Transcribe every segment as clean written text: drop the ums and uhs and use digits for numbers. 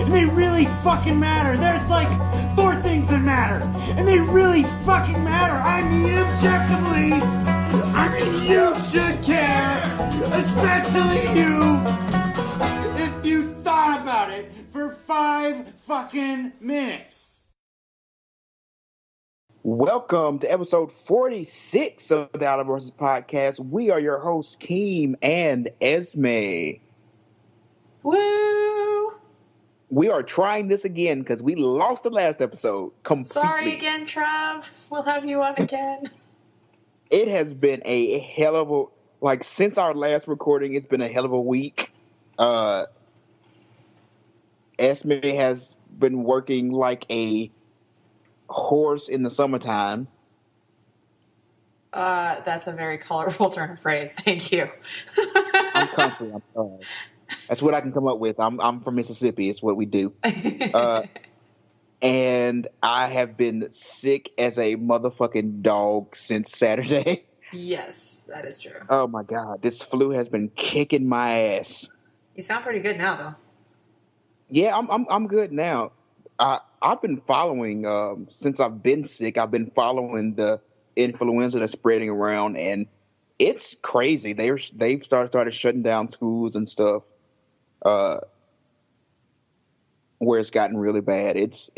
and they really fucking matter. There's like 4 things that matter, and they really fucking matter. I mean, objectively, I mean, you should care, especially you, if you thought about it for 5 fucking minutes. Welcome to episode 46 of the Out of Versus podcast. We are your hosts, Keem and Esme. Woo! We are trying this again because we lost the last episode completely. Sorry again, Trav. We'll have you on again. It has been a hell of a, since our last recording, it's been a hell of a week. Esme has been working like a horse in the summertime. That's a very colorful turn of phrase. Thank you. I'm comfy. I'm sorry. That's what I can come up with. I'm from Mississippi. It's what we do. And I have been sick as a motherfucking dog since Saturday. Yes, that is true. Oh my God. This flu has been kicking my ass. You sound pretty good now, though. Yeah, I'm good now. I've been following, since I've been sick, I've been following the influenza that's spreading around, and it's crazy. They've started shutting down schools and stuff, where it's gotten really bad. It's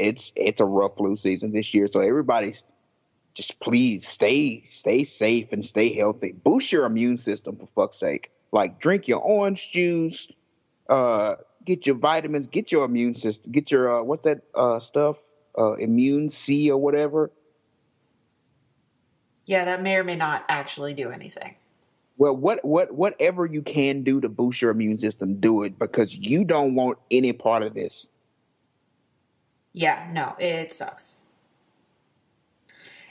a rough flu season this year, so everybody's just please stay safe and stay healthy. Boost your immune system, for fuck's sake. Like, drink your orange juice, get your vitamins, get your immune system, get your what's that stuff? Immune C or whatever. Yeah, that may or may not actually do anything. Well, whatever you can do to boost your immune system, do it, because you don't want any part of this. Yeah, no, it sucks.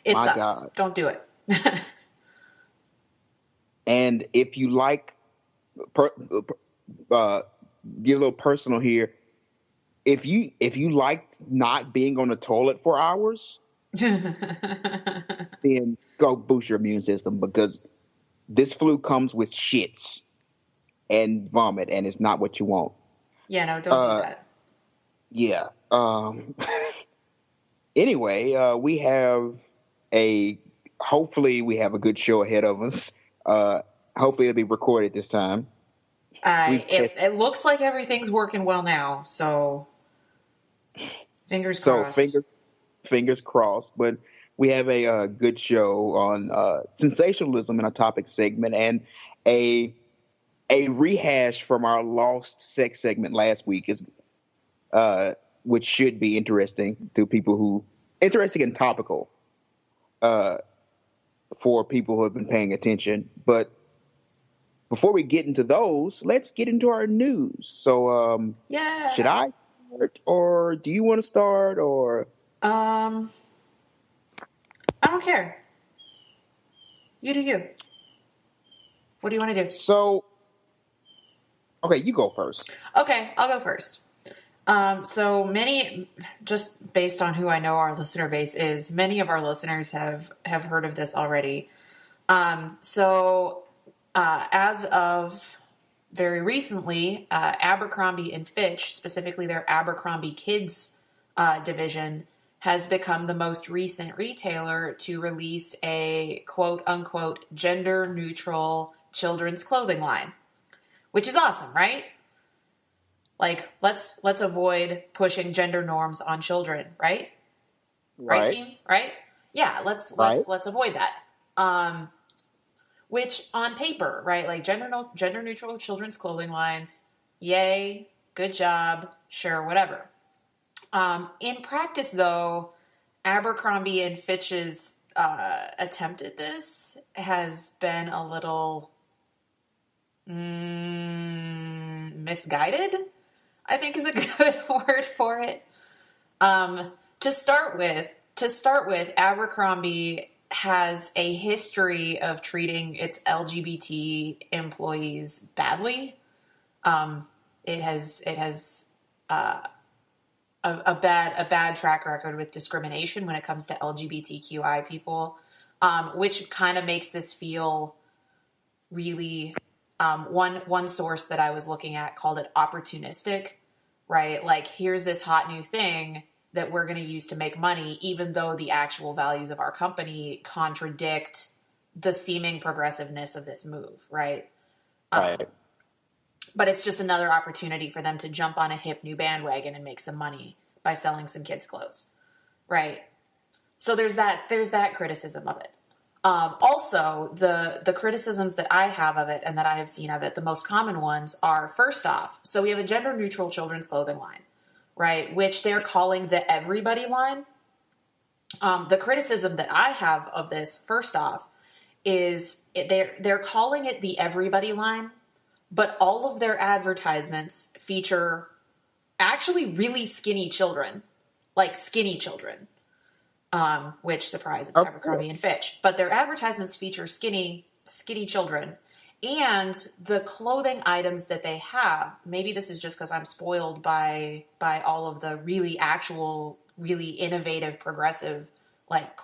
It My sucks. God. Don't do it. And if you like, get a little personal here. If you like not being on the toilet for hours, then go boost your immune system, because this flu comes with shits and vomit, and it's not what you want. Yeah, no, don't do that. Yeah. Anyway, we have hopefully we have a good show ahead of us. Hopefully it'll be recorded this time. It looks like everything's working well now, so fingers crossed. So fingers crossed. But we have a good show on sensationalism in our topic segment, and a rehash from our lost sex segment last week is which should be interesting to people who interesting and topical for people who have been paying attention. But before we get into those, let's get into our news. So, yeah. Should I start, or do you want to start, or? I don't care. You do you. What do you want to do? So, okay, you go first. Okay, I'll go first. So many, just based on who I know our listener base is, many of our listeners have heard of this already. As of very recently, Abercrombie and Fitch, specifically their Abercrombie Kids division, has become the most recent retailer to release a quote-unquote gender-neutral children's clothing line, which is awesome, right? Like, let's avoid pushing gender norms on children, right? Right, Keem? Right? Yeah, let's avoid that. Which on paper, right? Like gender neutral children's clothing lines, yay, good job, sure, whatever. In practice, though, Abercrombie and Fitch's attempt at this has been a little misguided, I think is a good word for it. To start with, Abercrombie has a history of treating its LGBT employees badly. It has a bad track record with discrimination when it comes to LGBTQI people, which kind of makes this feel really, one source that I was looking at called it opportunistic. right? Like, here's this hot new thing that we're going to use to make money, even though the actual values of our company contradict the seeming progressiveness of this move, right? Right. But it's just another opportunity for them to jump on a hip new bandwagon and make some money by selling some kids' clothes, right? So there's that criticism of it. Also, the criticisms that I have of it and that I have seen of it, the most common ones are, first off, so we have a gender-neutral children's clothing line, right, which they're calling the Everybody line. The criticism that I have of this, first off, is they're calling it the Everybody line, but all of their advertisements feature actually really skinny children, like skinny children, which, surprise, it's Abercrombie and Fitch. But their advertisements feature skinny children. And the clothing items that they have, maybe this is just because I'm spoiled by all of the really innovative, progressive, like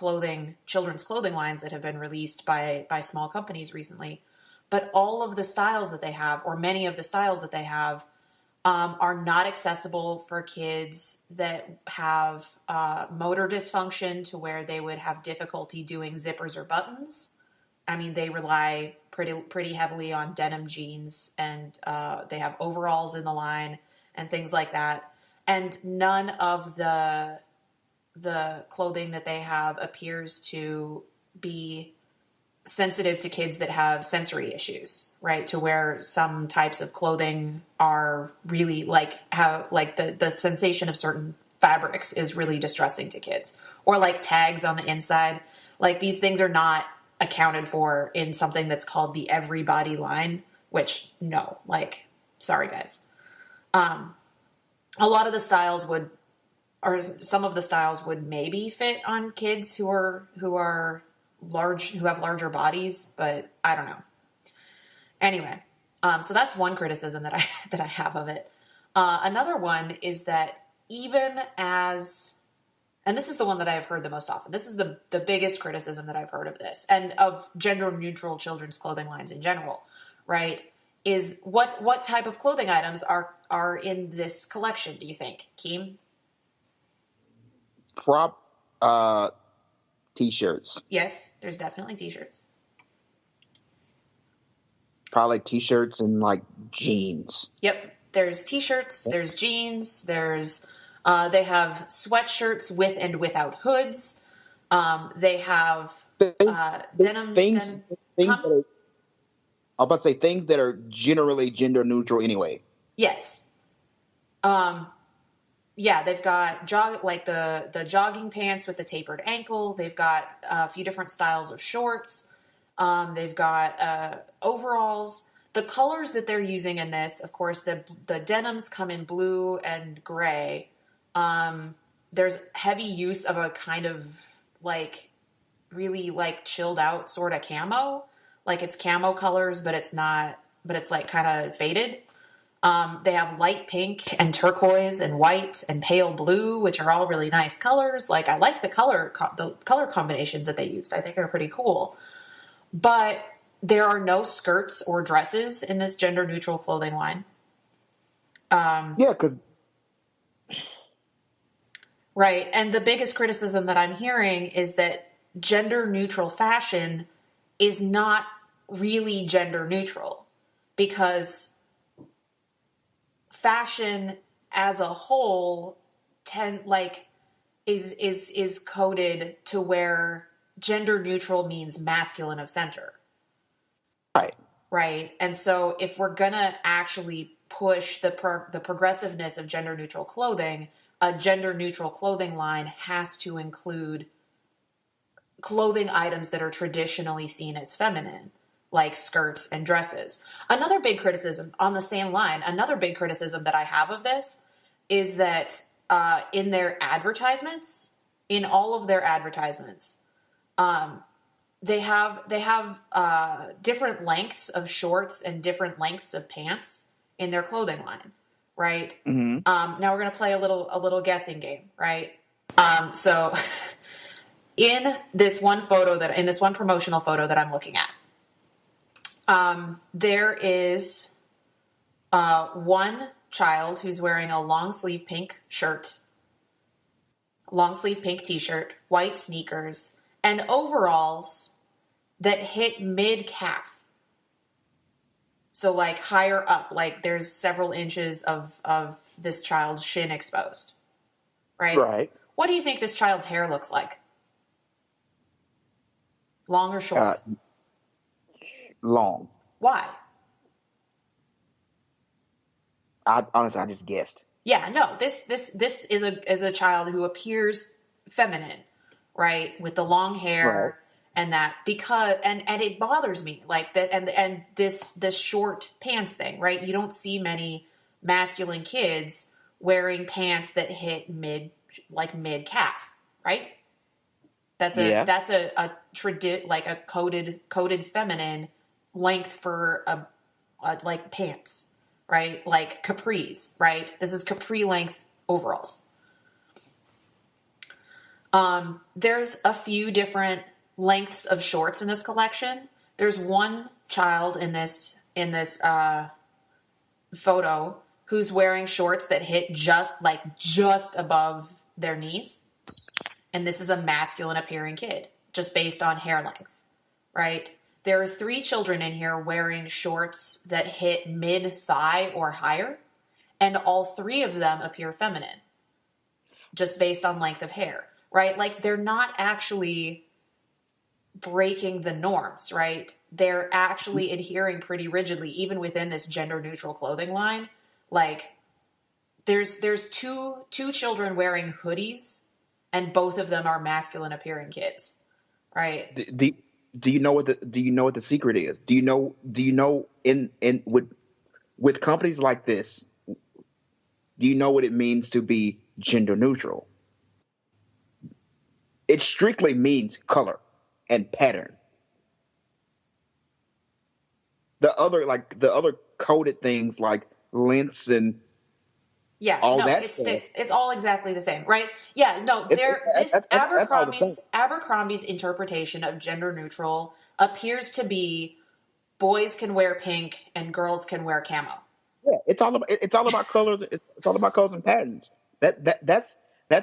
children's clothing lines that have been released by small companies recently. But all of the styles that they have, or many of the styles that they have, are not accessible for kids that have motor dysfunction to where they would have difficulty doing zippers or buttons. I mean, they rely pretty heavily on denim jeans, and they have overalls in the line and things like that. And none of the clothing that they have appears to be sensitive to kids that have sensory issues, right? To where some types of clothing are really like the sensation of certain fabrics is really distressing to kids, or like tags on the inside. Like, these things are not accounted for in something that's called the Everybody line, which, no, like, sorry guys. A lot of the styles would, or some of the styles would maybe fit on kids who are large, who have larger bodies, but I don't know. Anyway, so that's one criticism that I have of it. Another one is that even as, and this is the one that I have heard the most often, this is the biggest criticism that I've heard of this, and of gender-neutral children's clothing lines in general, right, is what type of clothing items are in this collection, do you think, Keem? Crop T-shirts. Yes, there's definitely T-shirts. Probably T-shirts and like jeans. Yep, there's T-shirts, there's jeans, there's they have sweatshirts with and without hoods. They have denim. Things that are, I'm about to say things that are generally gender neutral anyway. Yes. Yeah, they've got the jogging pants with the tapered ankle. They've got a few different styles of shorts. They've got overalls. The colors that they're using in this, of course, the denims come in blue and gray. There's heavy use of a kind of like really like chilled out sort of camo. Like, it's camo colors, but it's not, but it's like kind of faded. They have light pink and turquoise and white and pale blue, which are all really nice colors. Like, I like the color combinations that they used. I think they're pretty cool. But there are no skirts or dresses in this gender neutral clothing line. Yeah, because right. And the biggest criticism that I'm hearing is that gender neutral fashion is not really gender neutral, because fashion as a whole is coded to where gender neutral means masculine of center. Right. And so if we're going to actually push the progressiveness of gender neutral clothing, a gender neutral clothing line has to include clothing items that are traditionally seen as feminine, like skirts and dresses. Another big criticism on the same line, another big criticism that I have of this is that in their advertisements, in all of their advertisements, they have different lengths of shorts and different lengths of pants in their clothing line, right? Mm-hmm. Now we're going to play a little guessing game, right? So in this one promotional photo that I'm looking at, there is one child who's wearing a long sleeve pink shirt, long sleeve pink t-shirt, white sneakers, and overalls that hit mid calf. So like higher up, like there's several inches of this child's shin exposed. Right? Right. What do you think this child's hair looks like? Long or short? Long. Why? Honestly, I just guessed. Yeah, no. This is a child who appears feminine, right, with the long hair. Right. And that because and it bothers me like that and this short pants thing, right? You don't see many masculine kids wearing pants that hit mid calf, right? That's a coded feminine length for a like pants, right? Like capris, right? This is capri length overalls. There's a few different lengths of shorts in this collection. There's one child in this photo who's wearing shorts that hit just above their knees. And this is a masculine appearing kid, just based on hair length, right? There are 3 children in here wearing shorts that hit mid thigh or higher. And all 3 of them appear feminine, just based on length of hair, right? Like they're not actually breaking the norms, right? They're actually adhering pretty rigidly, even within this gender neutral clothing line. Like there's two children wearing hoodies and both of them are masculine appearing kids, right? Do you know what the secret is? Do you know in with companies like this, do you know what it means to be gender neutral? It strictly means color and pattern. The other coded things like lengths and it's all exactly the same, right? Yeah, no, Abercrombie's interpretation of gender neutral appears to be boys can wear pink and girls can wear camo. Yeah, it's all about colors. It's all about colors and patterns. That's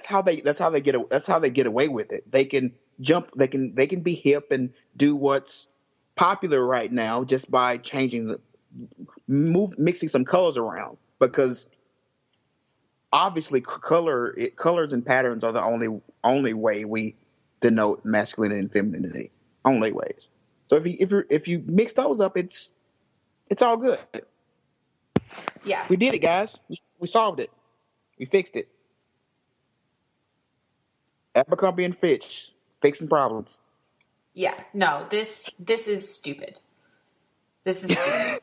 how they get away with it. They can jump. They can be hip and do what's popular right now just by mixing some colors around, because obviously colors and patterns are the only way we denote masculinity and femininity. Only ways. So if you mix those up, it's all good. Yeah, we did it, guys. We solved it. We fixed it. Abercrombie and Fitch fixing problems. Yeah, no, this is stupid. This is stupid.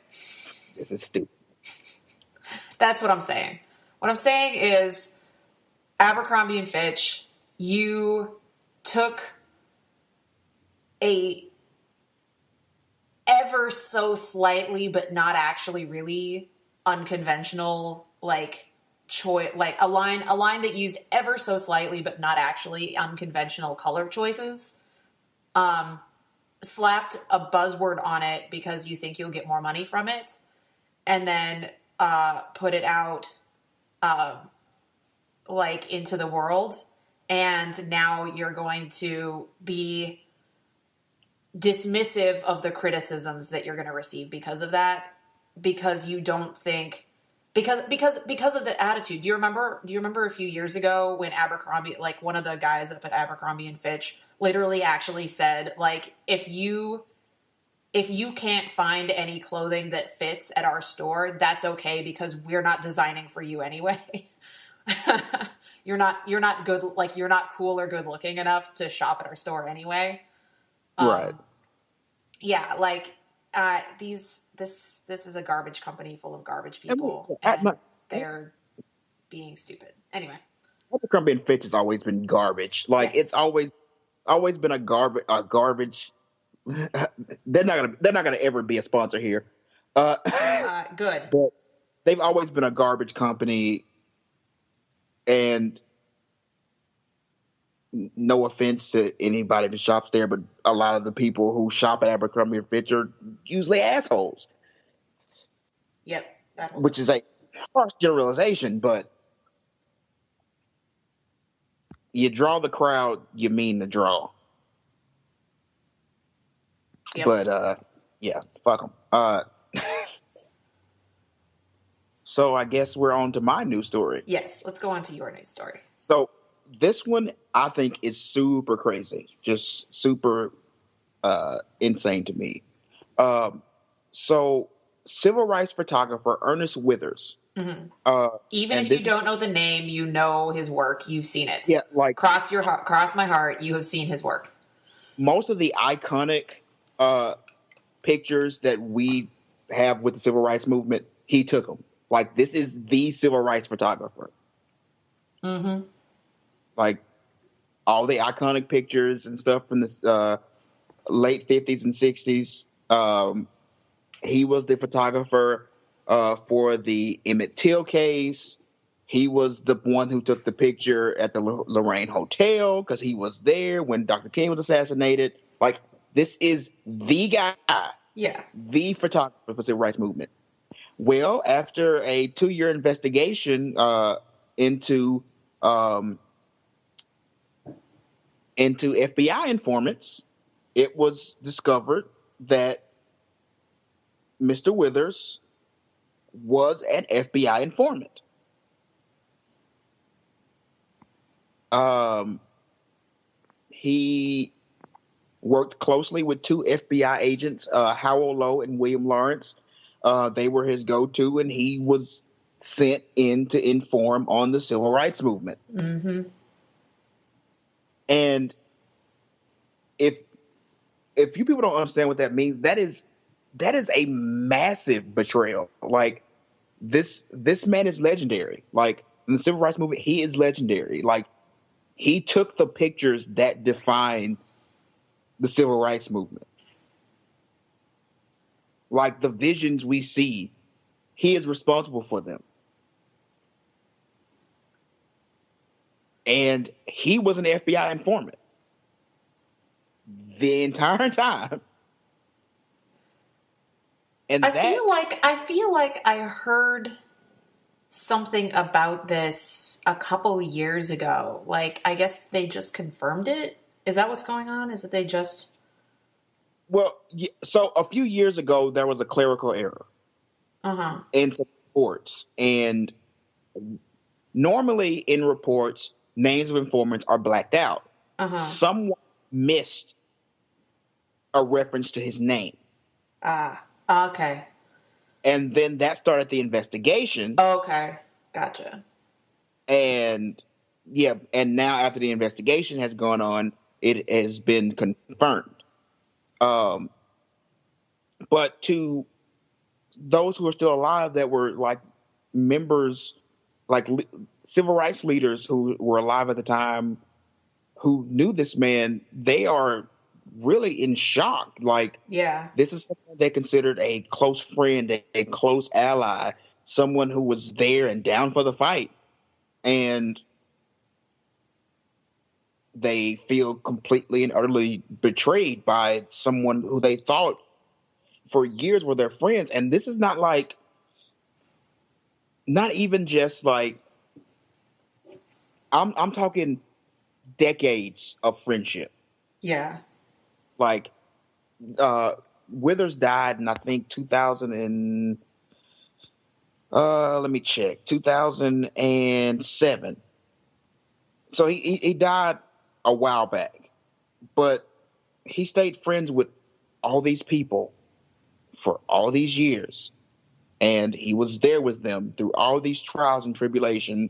This is stupid. That's what I'm saying. What I'm saying is, Abercrombie and Fitch, you took a ever so slightly, but not actually really unconventional, like choice, like a line that used ever so slightly, but not actually unconventional color choices. Slapped a buzzword on it because you think you'll get more money from it, and then put it out like into the world, and now you're going to be dismissive of the criticisms that you're going to receive because of that, because you don't think because of the attitude. Do you remember a few years ago when Abercrombie, like one of the guys up at Abercrombie and Fitch literally actually said, like, if you can't find any clothing that fits at our store, that's okay, because we're not designing for you anyway. You're not good, like you're not cool or good looking enough to shop at our store anyway. Right. Yeah, like this is a garbage company full of garbage people, and they're being stupid. Anyway, Abercrombie and Fitch has always been garbage. Like, yes. It's always been a garbage. They're not gonna ever be a sponsor here. Good. But they've always been a garbage company, and no offense to anybody that shops there, but a lot of the people who shop at Abercrombie and Fitch are usually assholes. Yep. Which is a harsh generalization, but you draw the crowd you mean to draw. Yep. But yeah, fuck them. So I guess we're on to my news story. Yes, let's go on to your news story. So this one I think is super crazy, just super insane to me. So civil rights photographer Ernest Withers. Even if you don't know the name, you know his work. You've seen it. Yeah, like cross my heart. You have seen his work. Most of the iconic pictures that we have with the civil rights movement, he took them. Like, this is the civil rights photographer. Mm-hmm. Like, all the iconic pictures and stuff from the late 50s and 60s. He was the photographer for the Emmett Till case. He was the one who took the picture at the Lorraine Hotel because he was there when Dr. King was assassinated. Like, this is the guy. Yeah. The photographer for the civil rights movement. Well, after a 2-year investigation into FBI informants, it was discovered that Mr. Withers was an FBI informant. He worked closely with 2 FBI agents, Howell Lowe and William Lawrence. They were his go-to, and he was sent in to inform on the civil rights movement. Mm-hmm. And if you people don't understand what that means, that is a massive betrayal. Like, this man is legendary. Like, in the civil rights movement, he is legendary. Like, he took the pictures that define the civil rights movement. Like, the visions we see, he is responsible for them. And he was an FBI informant the entire time. And I feel like I heard something about this a couple years ago. Like, I guess they just confirmed it. Is that what's going on? Is that they just... Well, so a few years ago, there was a clerical error in some reports. And normally in reports, names of informants are blacked out. Someone missed a reference to his name. Okay. And then that started the investigation. Okay. Gotcha. And yeah, and now after the investigation has gone on, it has been confirmed. But to those who are still alive that were like members, like civil rights leaders who were alive at the time, who knew this man, they are really in shock. Like, yeah, this is someone they considered a close friend, a close ally, someone who was there and down for the fight. And they feel completely and utterly betrayed by someone who they thought for years were their friends. And this is not even just like, I'm talking decades of friendship. Yeah. Like, Withers died in, I think, 2007. So he died a while back, but he stayed friends with all these people for all these years, and he was there with them through all these trials and tribulations,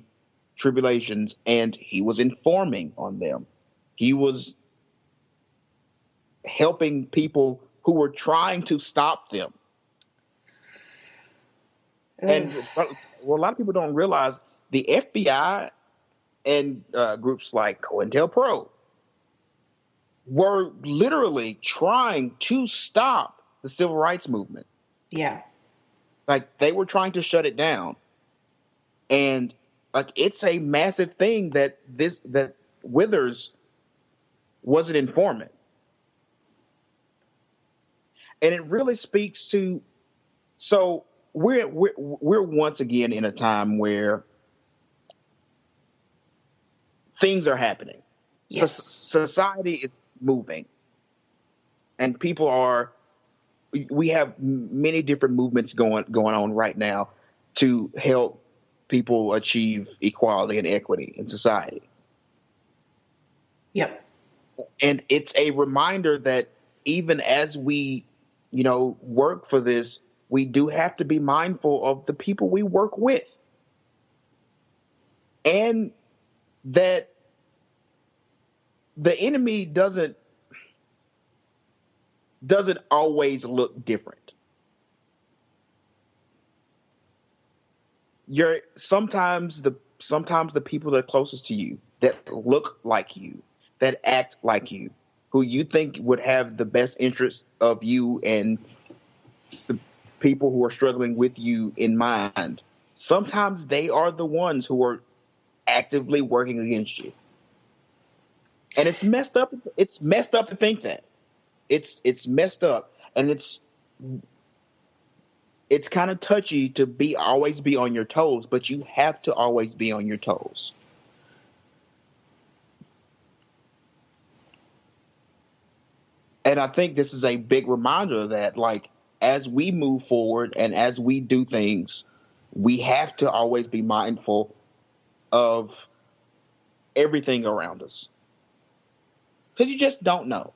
and he was informing on them. He was helping people who were trying to stop them. And a lot of people don't realize the FBI and groups like COINTELPRO were literally trying to stop the civil rights movement. Yeah. Like, they were trying to shut it down. And like, it's a massive thing that Withers was an informant. And it really speaks to, so we're once again in a time where things are happening. Yes. Society is moving, and we have many different movements going on right now to help people achieve equality and equity in society. Yep. And it's a reminder that even as we, work for this, we do have to be mindful of the people we work with. And that the enemy doesn't always look different. Sometimes the people that are closest to you, that look like you, that act like you, who you think would have the best interest of you and the people who are struggling with you in mind, sometimes they are the ones who are actively working against you. And it's messed up. It's messed up to think that. It's messed up, and it's kind of touchy to always be on your toes, but you have to always be on your toes. And I think this is a big reminder that, like, as we move forward and as we do things, we have to always be mindful of everything around us. Because you just don't know.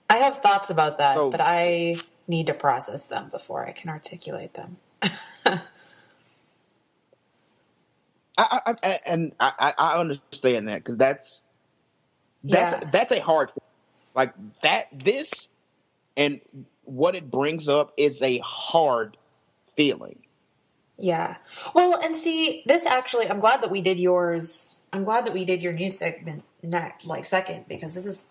I have thoughts about that, but I need to process them before I can articulate them. I understand that, because that's a hard thing. Like this and what it brings up is a hard feeling. Yeah. Well, and see, this actually, I'm glad that we did yours. I'm glad that we did your news segment second, because this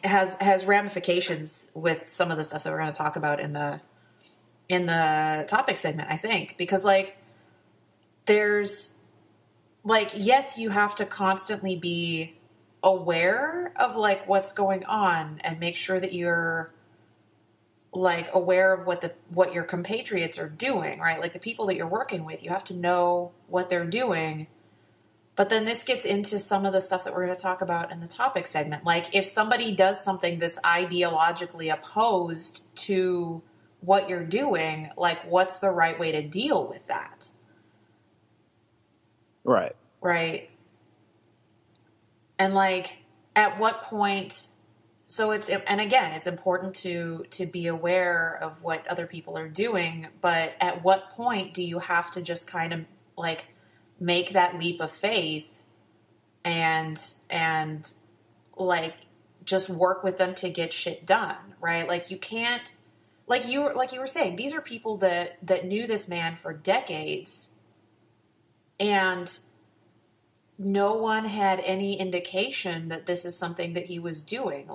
has ramifications with some of the stuff that we're going to talk about in the topic segment, I think, because there's yes, you have to constantly be aware of what's going on and make sure that you're aware of what your compatriots are doing, right? Like the people that you're working with, you have to know what they're doing. But then this gets into some of the stuff that we're going to talk about in the topic segment. Like if somebody does something that's ideologically opposed to what you're doing, what's the right way to deal with that? Right. Right. And at what point, and again, it's important to be aware of what other people are doing, but at what point do you have to just kind of make that leap of faith and just work with them to get shit done, right? You can't, you were saying, these are people that knew this man for decades, and no one had any indication that this is something that he was doing.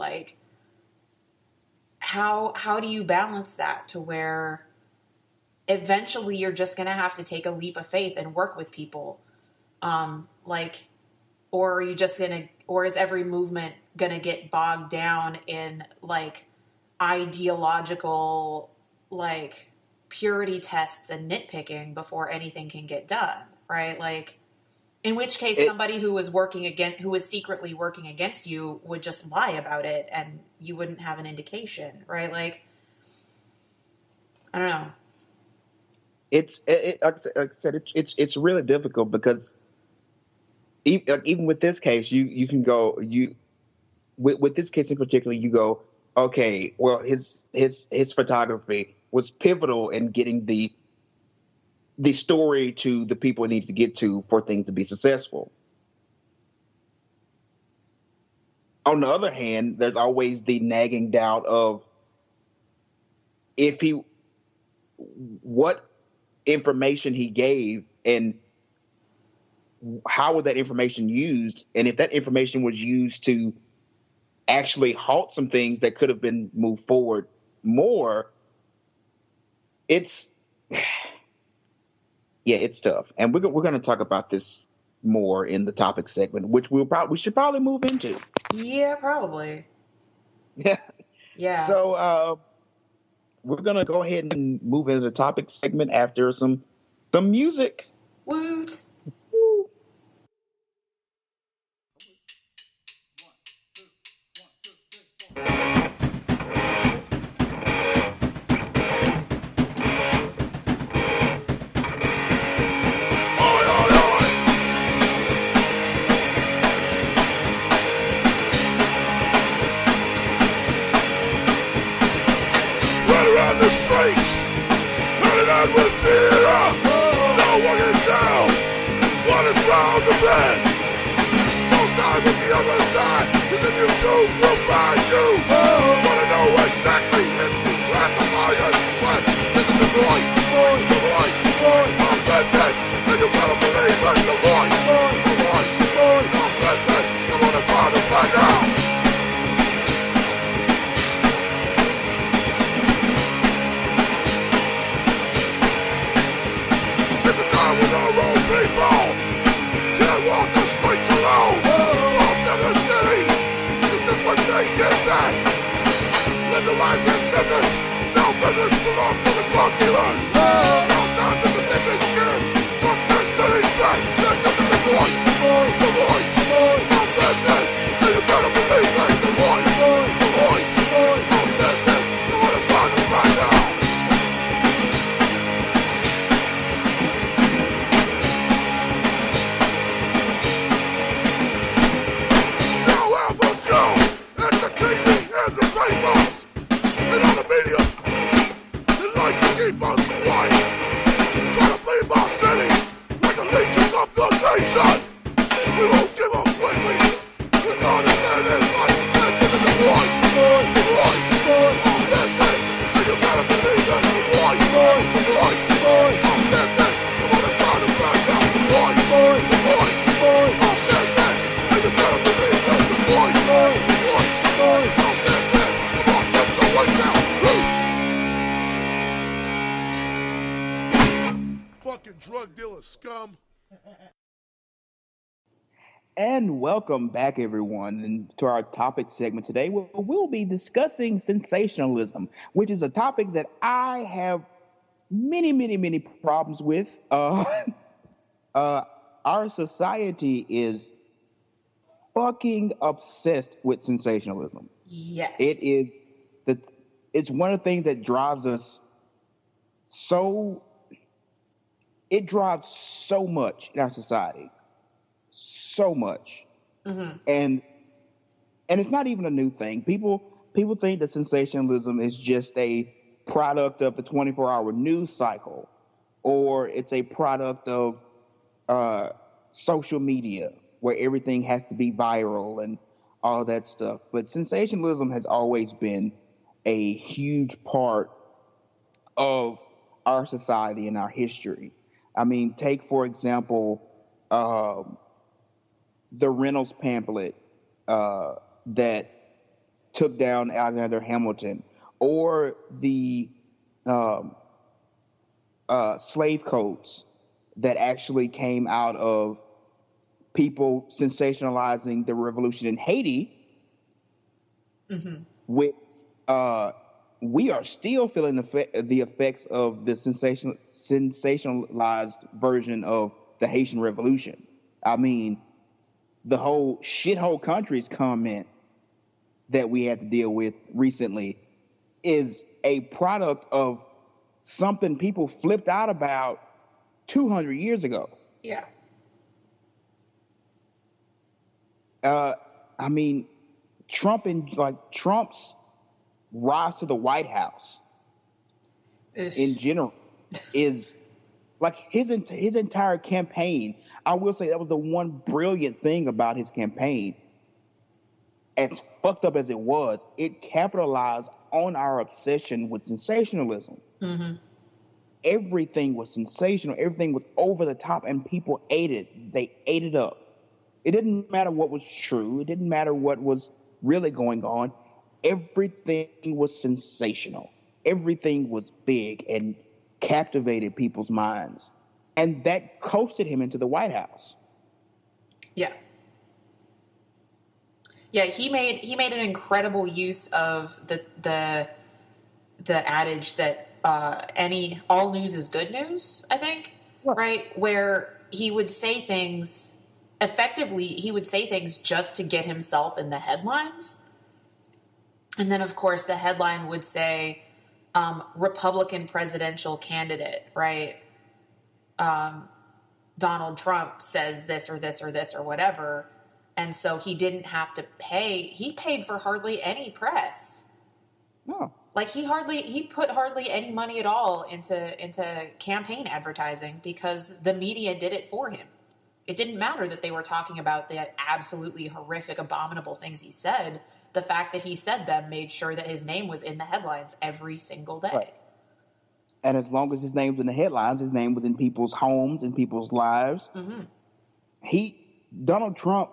How do you balance that to where eventually you're just going to have to take a leap of faith and work with people? Or are you just going to, or is every movement going to get bogged down in ideological, purity tests and nitpicking before anything can get done? Right. In which case, somebody who was secretly working against you would just lie about it, and you wouldn't have an indication, right? I don't know. Like I said, it's really difficult, because even with this case, you can go with this case in particular, you go, okay, well, his photography was pivotal in getting the story to the people it needs to get to for things to be successful. On the other hand, there's always the nagging doubt of what information he gave, and how was that information used, and if that information was used to actually halt some things that could have been moved forward more. It's tough, and we're going to talk about this more in the topic segment, which we should probably move into. Yeah, probably. Yeah. Yeah. So we're gonna go ahead and move into the topic segment after some music. Woot. Woo. Run around the streets, running out with fear. No one can tell what is wrong with them. Don't die with the other side, because if you do, we'll find you. Wanna know exactly if you classify us? What? This is the voice, the voice of goodness. And you gotta believe it's the voice of goodness. Come on and find out. It's a time when our own people can't walk the streets alone. Walk to the city, is this what they get back? Live the lives in business, no business belongs to the drug dealers. No time to the business kids, fuck their city back. This is the voice of business. And you better believe it's the voice of business. You wanna find us right now. It's the TV and the papers and all the media. They like to keep us quiet, try to blame our city like the leeches of the nation. We won't give up quickly. We're gonna stand and fight. And this is the voice of business. And you gotta believe that the voice of business. You wanna find us right now. The voice of business. And you gotta believe that the voice of business. Come on, let's go right now. Fucking drug dealer scum. And welcome back, everyone, to our topic segment today. We'll be discussing sensationalism, which is a topic that I have many problems with. Our society is fucking obsessed with sensationalism. Yes. It is the it's one of the things that drives us so it drives so much in our society. So much. And it's not even a new thing. People think that sensationalism is just a product of the 24-hour news cycle, or it's a product of social media where everything has to be viral and all that stuff. But sensationalism has always been a huge part of our society and our history. I mean, take for example the Reynolds pamphlet that took down Alexander Hamilton, or the um, slave codes that actually came out of people sensationalizing the revolution in Haiti, which we are still feeling the effects of the sensationalized version of the Haitian Revolution. I mean, the whole shithole countries comment that we had to deal with recently is a product of something people flipped out about 200 years ago. Yeah. I mean, Trump's rise to the White House Oof. in general is like his entire campaign. I will say that was the one brilliant thing about his campaign. As fucked up as it was, it capitalized on our obsession with sensationalism. Everything was sensational. Everything was over the top, and people ate it. They ate it up. It didn't matter what was true. It didn't matter what was really going on. Everything was sensational. Everything was big and captivated people's minds. And that coasted him into the White House. Yeah. Yeah, he made an incredible use of the adage that all news is good news, I think, right? Where he would say things effectively, he would say things just to get himself in the headlines. And then, of course, the headline would say Republican presidential candidate, right? Donald Trump says this or this or this or whatever. And so he didn't have to pay. He paid for hardly any press. No. Like he put hardly any money at all into campaign advertising because the media did it for him. It didn't matter that they were talking about the absolutely horrific, abominable things he said. The fact that he said them made sure that his name was in the headlines every single day. Right. And as long as his name's in the headlines, his name was in people's homes, in people's lives. Mm-hmm. Donald Trump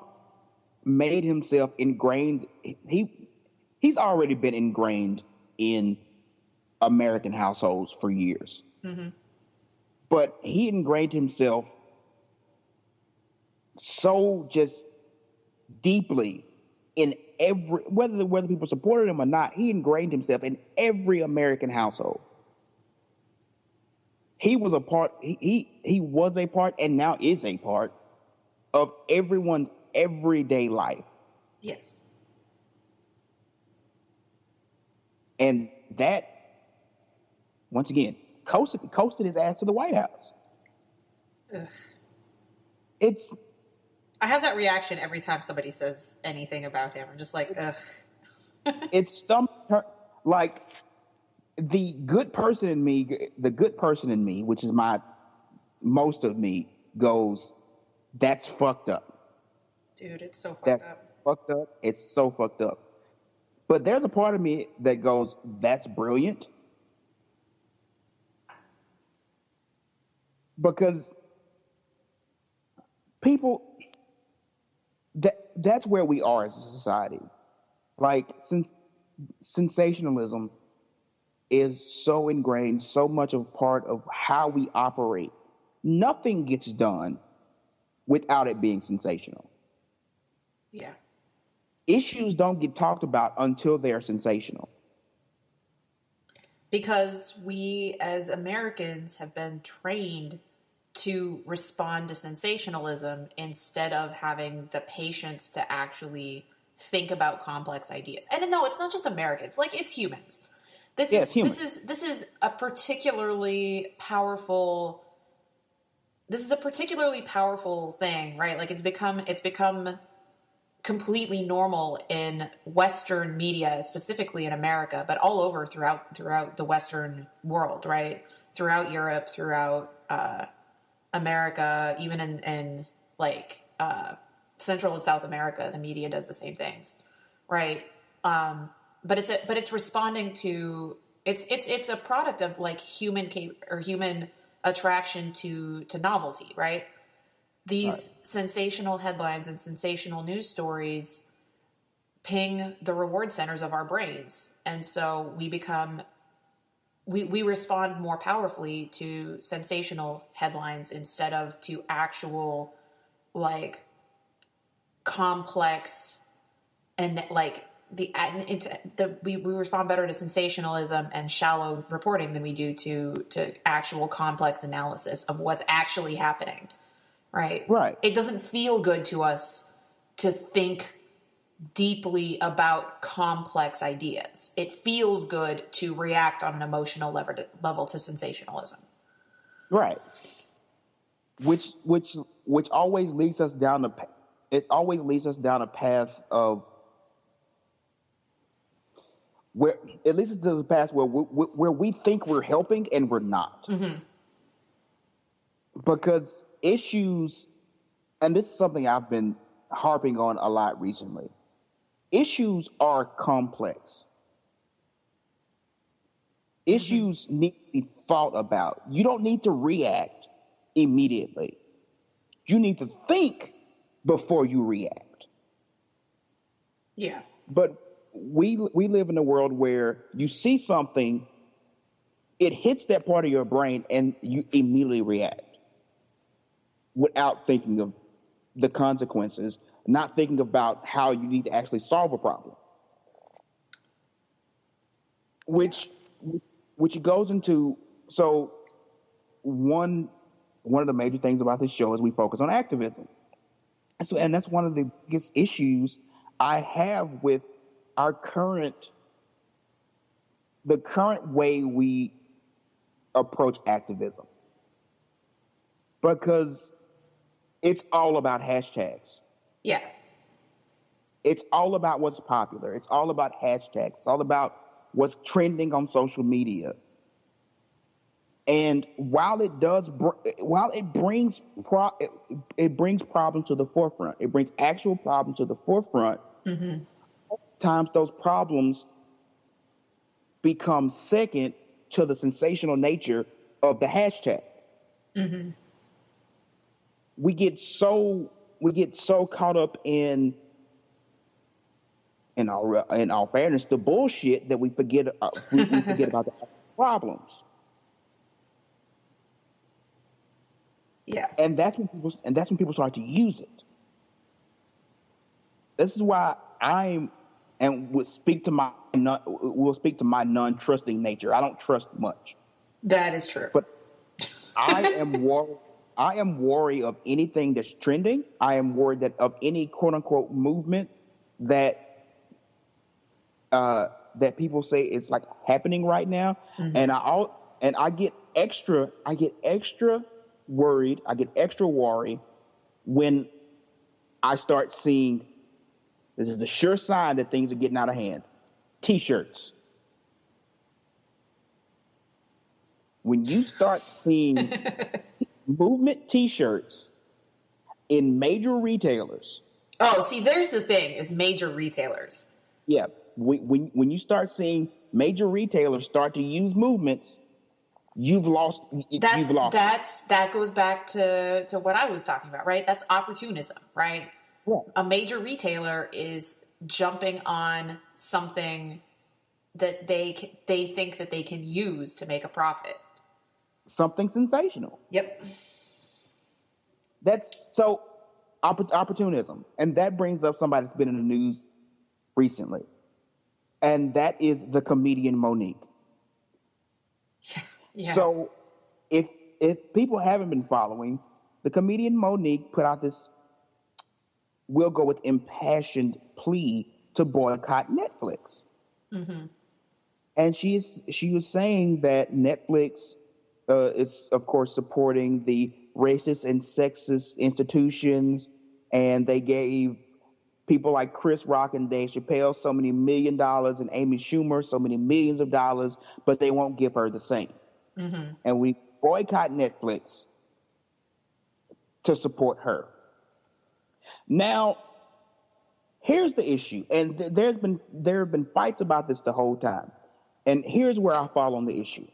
made himself ingrained. He's already been ingrained in American households for years. Mm-hmm. But he ingrained himself so just deeply in every, whether people supported him or not, he ingrained himself in every American household. He was a part, he was a part and now is a part of everyone's everyday life. Yes. And that, once again, coasted his ass to the White House. Ugh. I have that reaction every time somebody says anything about him. I'm just like, ugh. It's stumped her. Like, the good person in me, which is most of me, goes, that's fucked up. Dude, it's so fucked up. Fucked up. It's so fucked up. But there's a part of me that goes, that's brilliant. Because people, that's where we are as a society. Like, since sensationalism is so ingrained, so much of part of how we operate, nothing gets done without it being sensational. Yeah. Issues don't get talked about until they're sensational. Because we as Americans have been trained to respond to sensationalism instead of having the patience to actually think about complex ideas. And no, it's not just Americans, like it's humans. This is a particularly powerful thing, right? Like it's become completely normal in Western media, specifically in America, but all over throughout the Western world, right? Throughout Europe, throughout America, even in Central and South America, the media does the same things, right? But it's responding to it's a product of like human attraction to novelty, right? These sensational headlines and sensational news stories ping the reward centers of our brains. And so we respond more powerfully to sensational headlines instead of to actual, like, complex and like we respond better to sensationalism and shallow reporting than we do to actual complex analysis of what's actually happening. Right. It doesn't feel good to us to think deeply about complex ideas. It feels good to react on an emotional level to sensationalism. Right. Which always leads us down a path of where it leads us to the path where we think we're helping and we're not. Mm-hmm. Because issues, and this is something I've been harping on a lot recently, issues are complex. Issues need to be thought about. You don't need to react immediately. You need to think before you react. Yeah. But we live in a world where you see something, it hits that part of your brain, and you immediately react without thinking of the consequences, not thinking about how you need to actually solve a problem. Which goes into, so one of the major things about this show is we focus on activism. So, and that's one of the biggest issues I have with the current way we approach activism. Because it's all about hashtags. Yeah. It's all about what's popular. It's all about hashtags. It's all about what's trending on social media. And while it brings problems to the forefront, it brings actual problems to the forefront. Mm-hmm. Times those problems become second to the sensational nature of the hashtag. Mm-hmm. We get so caught up in all fairness, the bullshit, that we forget we forget about the problems. Yeah. And that's when people start to use it. This is why we'll speak to my non-trusting nature. I don't trust much. That is true. But I am worried of anything that's trending. I am worried that of any quote unquote movement that people say is like happening right now. Mm-hmm. And I get extra worried. I get extra worried when I start seeing, this is the sure sign that things are getting out of hand, T-shirts. When you start seeing movement T-shirts in major retailers. Oh, see, there's the thing, is major retailers. Yeah. When you start seeing major retailers start to use movements, you've lost. That goes back to what I was talking about, right? That's opportunism, right? Yeah. A major retailer is jumping on something that they think that they can use to make a profit. Something sensational. Yep. That's so opportunism, and that brings up somebody that's been in the news recently, and that is the comedian Monique. Yeah. So if people haven't been following, the comedian Monique put out this, we'll go with impassioned plea to boycott Netflix. Mm-hmm. And she was saying that Netflix is, of course, supporting the racist and sexist institutions, and they gave people like Chris Rock and Dave Chappelle so many $1 million, and Amy Schumer so many millions of dollars, but they won't give her the same. Mm-hmm. And we boycott Netflix to support her. Now, here's the issue, and there have been fights about this the whole time. And here's where I fall on the issue.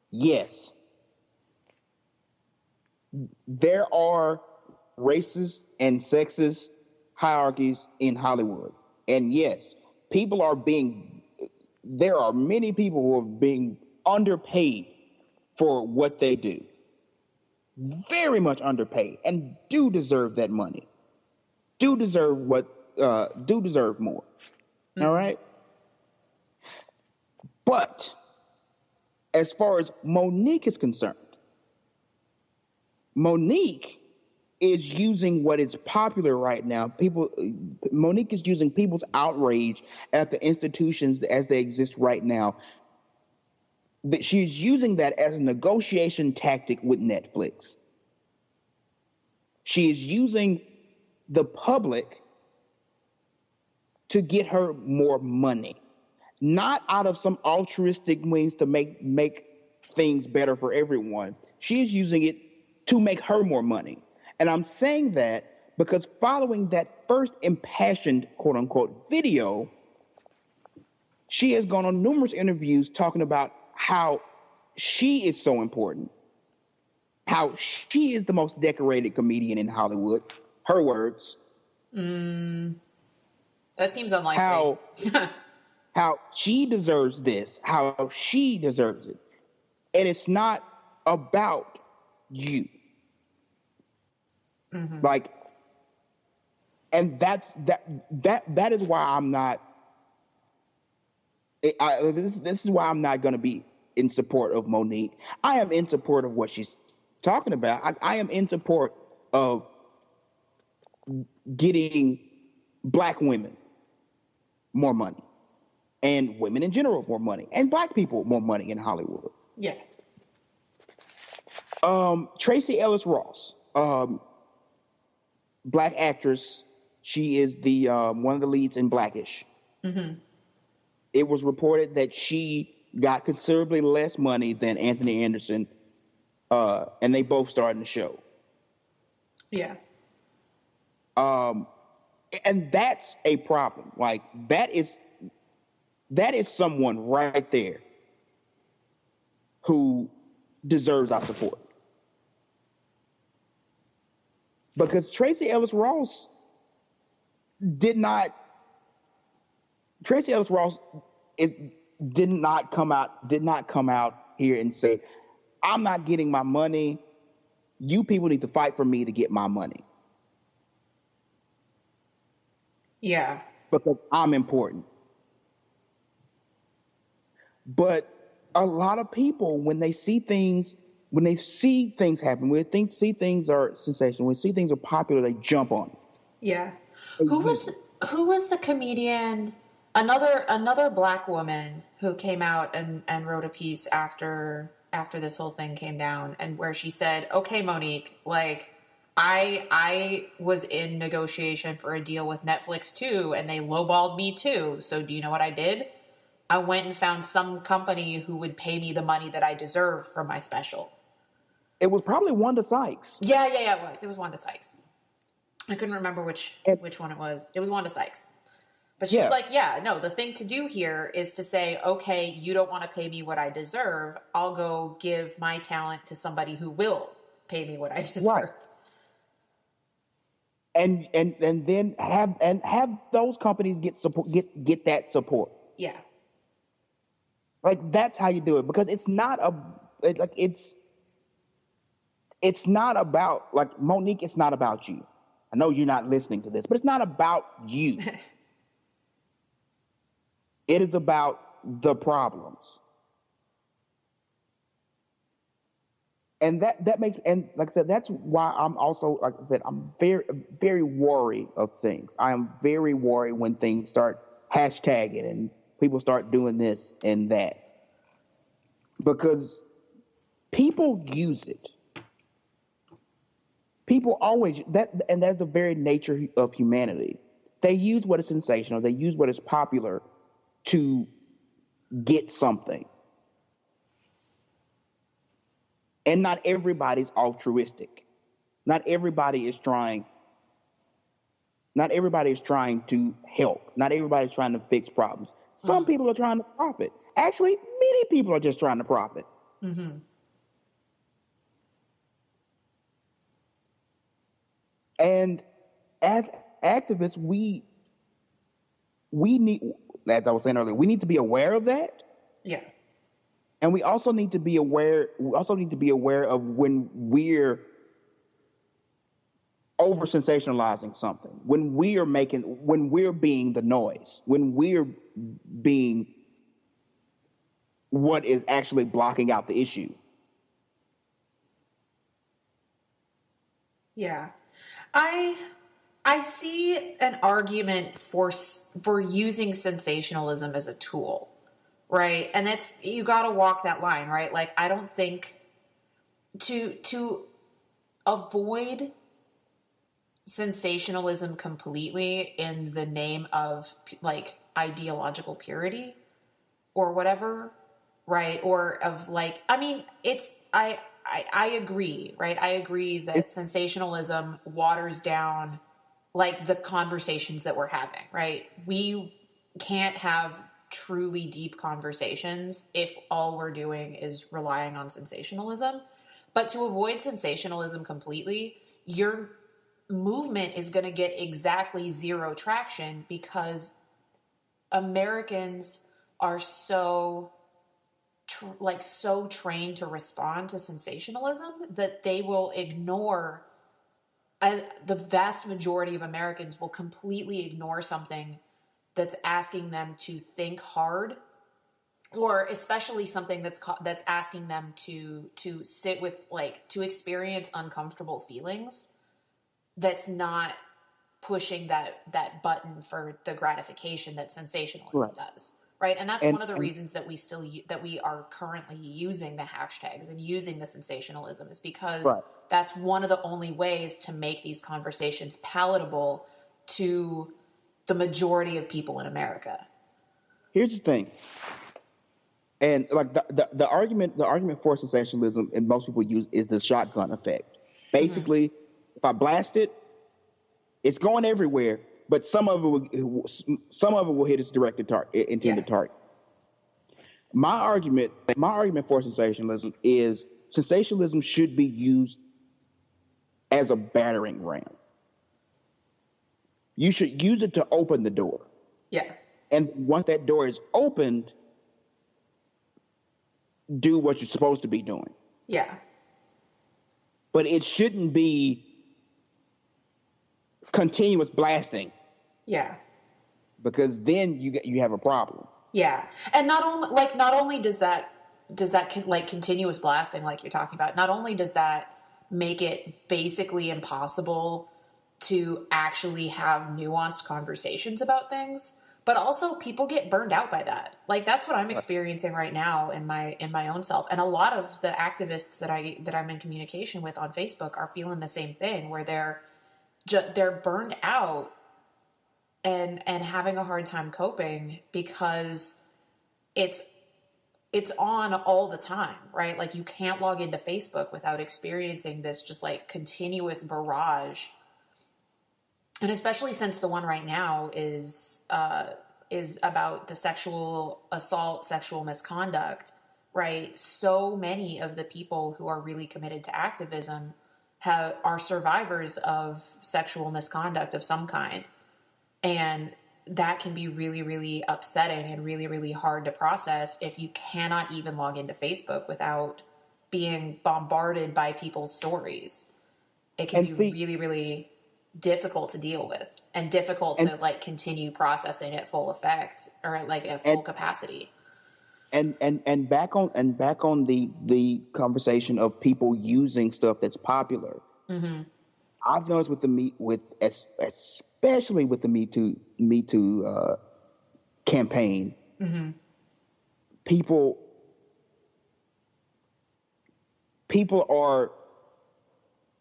Yes, there are racist and sexist hierarchies in Hollywood. And yes, there are many people who are being underpaid for what they do. Very much underpaid, and do deserve that money. Do deserve more. Mm-hmm. All right? But as far as Monique is concerned, Monique is using what is popular right now. Monique is using people's outrage at the institutions as they exist right now. She's using that as a negotiation tactic with Netflix. She is using the public to get her more money, not out of some altruistic means to make things better for everyone. She is using it to make her more money. And I'm saying that because following that first impassioned, quote unquote, video, she has gone on numerous interviews talking about how she is so important, how she is the most decorated comedian in Hollywood. Her words. That seems unlikely. How she deserves this, how she deserves it. And it's not about you. Mm-hmm. Like, And that is why I'm not. This is why I'm not going to be in support of Monique. I am in support of what she's talking about. I am in support of getting black women more money, and women in general more money, and black people more money in Hollywood. Yeah. Tracy Ellis Ross, black actress. She is the one of the leads in Blackish. Mm-hmm. It was reported that she got considerably less money than Anthony Anderson, and they both starred in the show. Yeah. And that's a problem. Like that is someone right there who deserves our support. Because Tracy Ellis Ross did not come out here and say, I'm not getting my money. You people need to fight for me to get my money. Yeah. Because I'm important. But a lot of people, when they see things happen, when they see things are sensational, when they see things are popular, they jump on it. Yeah. Who was the comedian? Another black woman who came out and wrote a piece after this whole thing came down, and where she said, "Okay, Monique, like I was in negotiation for a deal with Netflix too, and they lowballed me too. So do you know what I did? I went and found some company who would pay me the money that I deserve for my special." It was probably Wanda Sykes. Yeah, it was. It was Wanda Sykes. I couldn't remember which one it was. It was Wanda Sykes. But she was like, yeah, no, the thing to do here is to say, okay, you don't want to pay me what I deserve. I'll go give my talent to somebody who will pay me what I deserve. Right. And then have those companies get support, get that support. Yeah. Like that's how you do it, because it's not about, like, Monique, it's not about you. I know you're not listening to this, but it's not about you. It is about the problems. And that makes, and like I said, that's why I'm also, like I said, I'm very, very worried of things. I am very worried when things start hashtagging and people start doing this and that. Because people use it. People always, and that's the very nature of humanity. They use what is sensational, they use what is popular to get something. And not everybody's altruistic. Not everybody is trying to help. Not everybody's trying to fix problems. Some people are trying to profit. Actually, many people are just trying to profit. Mm-hmm. And as activists, we need, as I was saying earlier, we need to be aware of that. Yeah. And we also need to be aware of when we're over sensationalizing something, when we're being the noise, when we're being what is actually blocking out the issue. Yeah. I see an argument for using sensationalism as a tool, right? And it's, you got to walk that line, right? Like, I don't think to avoid sensationalism completely in the name of, like, ideological purity or whatever, right? Or of, like, I mean, it's, I agree, right? I agree that sensationalism waters down, like, the conversations that we're having, right? We can't have truly deep conversations if all we're doing is relying on sensationalism. But to avoid sensationalism completely, your movement is going to get exactly zero traction, because Americans are so trained to respond to sensationalism that they will ignore the vast majority of Americans will completely ignore something that's asking them to think hard, or especially something that's asking them to sit with, like, to experience uncomfortable feelings, that's not pushing that button for the gratification that sensationalism does, right? And that's one of the reasons that we are currently using the hashtags and using the sensationalism, is because that's one of the only ways to make these conversations palatable to the majority of people in America. Here's the thing. And like the argument for sensationalism, and most people use, is the shotgun effect. Basically, if I blast it, it's going everywhere, but some of it will hit its intended target. My argument for sensationalism is sensationalism should be used as a battering ram. You should use it to open the door. Yeah. And once that door is opened, do what you're supposed to be doing. Yeah. But it shouldn't be continuous blasting. Yeah. Because then you have a problem. Yeah. And not only does that continuous blasting, like you're talking about, not only does that make it basically impossible to actually have nuanced conversations about things, but also people get burned out by that. Like, that's what I'm experiencing right now in my own self. And a lot of the activists that I'm in communication with on Facebook are feeling the same thing, where they're burned out and having a hard time coping because it's on all the time, right? Like, you can't log into Facebook without experiencing this just like continuous barrage. And especially since the one right now is about the sexual assault, sexual misconduct, right? So many of the people who are really committed to activism are survivors of sexual misconduct of some kind. And that can be really, really upsetting and really, really hard to process if you cannot even log into Facebook without being bombarded by people's stories. It can be really, really difficult to deal with, and difficult to like continue processing at full effect, or like at full capacity. And back on the conversation of people using stuff that's popular. Mm-hmm. I've noticed especially with the Me Too campaign, mm-hmm. people are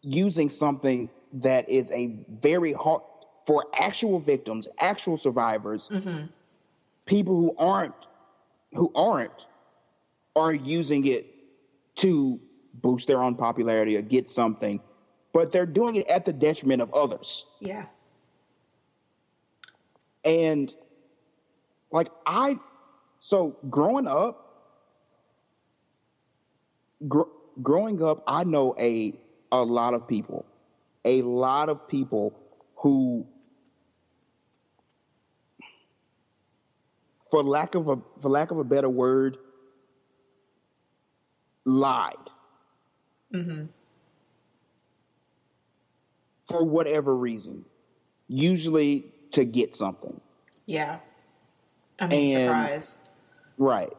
using something that is a very hard for actual victims, actual survivors, mm-hmm. people who aren't are using it to boost their own popularity or get something, but they're doing it at the detriment of others. Yeah. And like growing up, I know a lot of people who, for lack of a better word, lied. Mm-hmm. For whatever reason, usually to get something. Yeah. I mean, surprise. Right.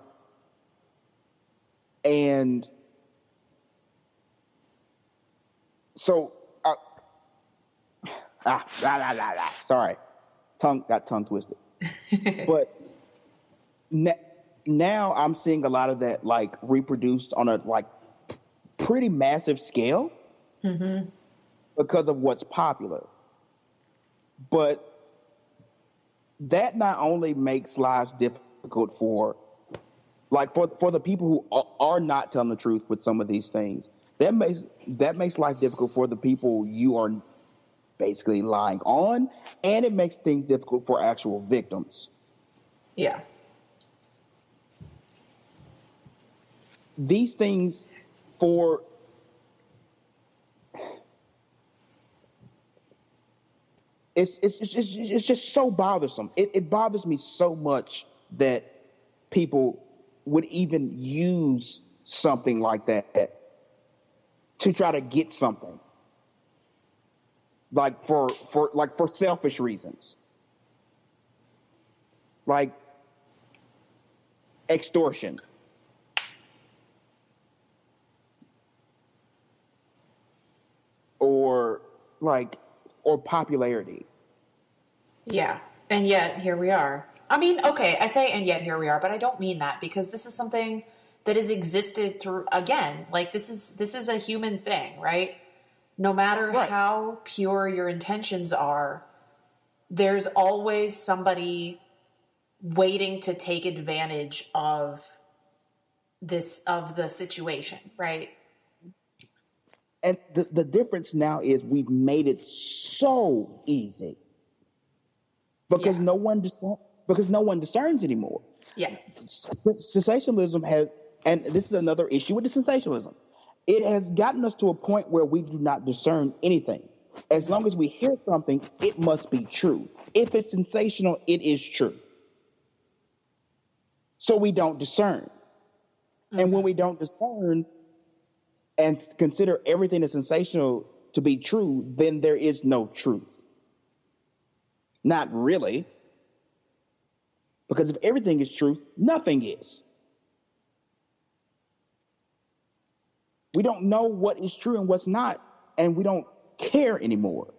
And so, sorry, got tongue twisted. But now I'm seeing a lot of that like reproduced on a like pretty massive scale, mm-hmm. because of what's popular. But that not only makes lives difficult for the people who are not telling the truth with some of these things, that makes life difficult for the people you are basically lying on, and it makes things difficult for actual victims. Yeah. These things it's just so bothersome. It bothers me so much that people would even use something like that to try to get something. like for selfish reasons, like extortion. Or popularity. Yeah. And yet here we are. I mean, okay, I say and yet here we are, but I don't mean that, because this is something that has existed through, again, like this is a human thing, right? No matter Right. how pure your intentions are, there's always somebody waiting to take advantage of the situation, right? And the difference now is we've made it so easy because Yeah. no one discerns anymore. Yeah. Sensationalism has, and this is another issue with the sensationalism. It has gotten us to a point where we do not discern anything. As long as we hear something, it must be true. If it's sensational, it is true. So we don't discern. And when we don't discern and consider everything that's sensational to be true, then there is no truth. Not really. Because if everything is truth, nothing is. We don't know what is true and what's not, and we don't care anymore.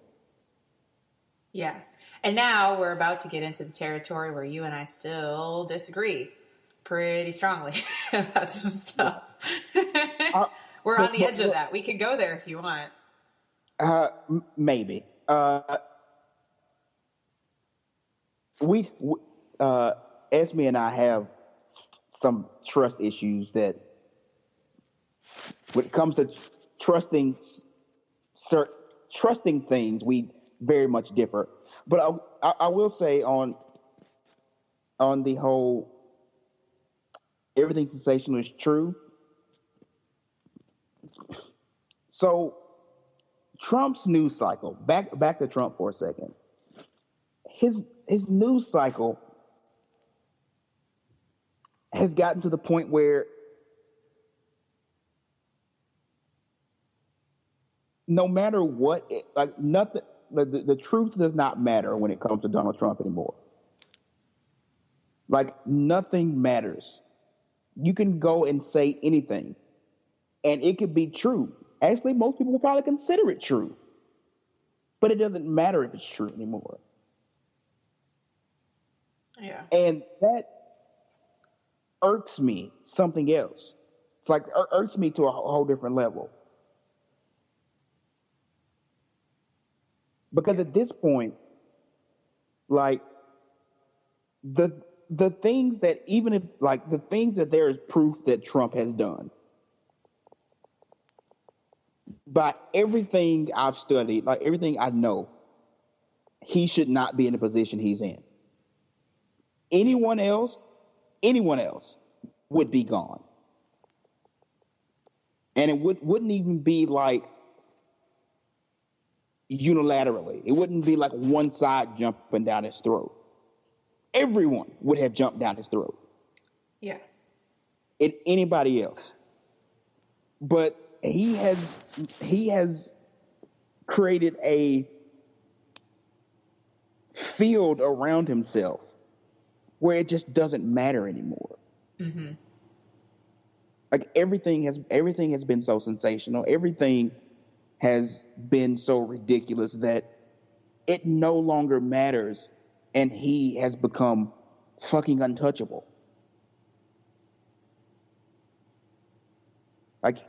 Yeah. And now we're about to get into the territory where you and I still disagree pretty strongly about some stuff. We're on the edge of that. We could go there if you want. Maybe. Esme and I have some trust issues that, when it comes to trusting things, we very much differ. But I will say on the whole, everything sensational is true. So Trump's news cycle, back to Trump for a second. His news cycle has gotten to the point where no matter what, nothing, the truth does not matter when it comes to Donald Trump anymore. Like, nothing matters. You can go and say anything, and it could be true. Actually, most people will probably consider it true, but it doesn't matter if it's true anymore. Yeah. And that irks me something else. It's like irks me to a whole different level. Because at this point, like, the things that, even if, like, the things that there is proof that Trump has done, by everything I've studied, like everything I know, he should not be in the position he's in. Anyone else would be gone. And it wouldn't even be like unilaterally. It wouldn't be like one side jumping down his throat. Everyone would have jumped down his throat. Yeah. Anybody else. But he has created a field around himself where it just doesn't matter anymore. Mm-hmm. Like, everything has been so sensational. Everything has been so ridiculous that it no longer matters, and he has become fucking untouchable. Like,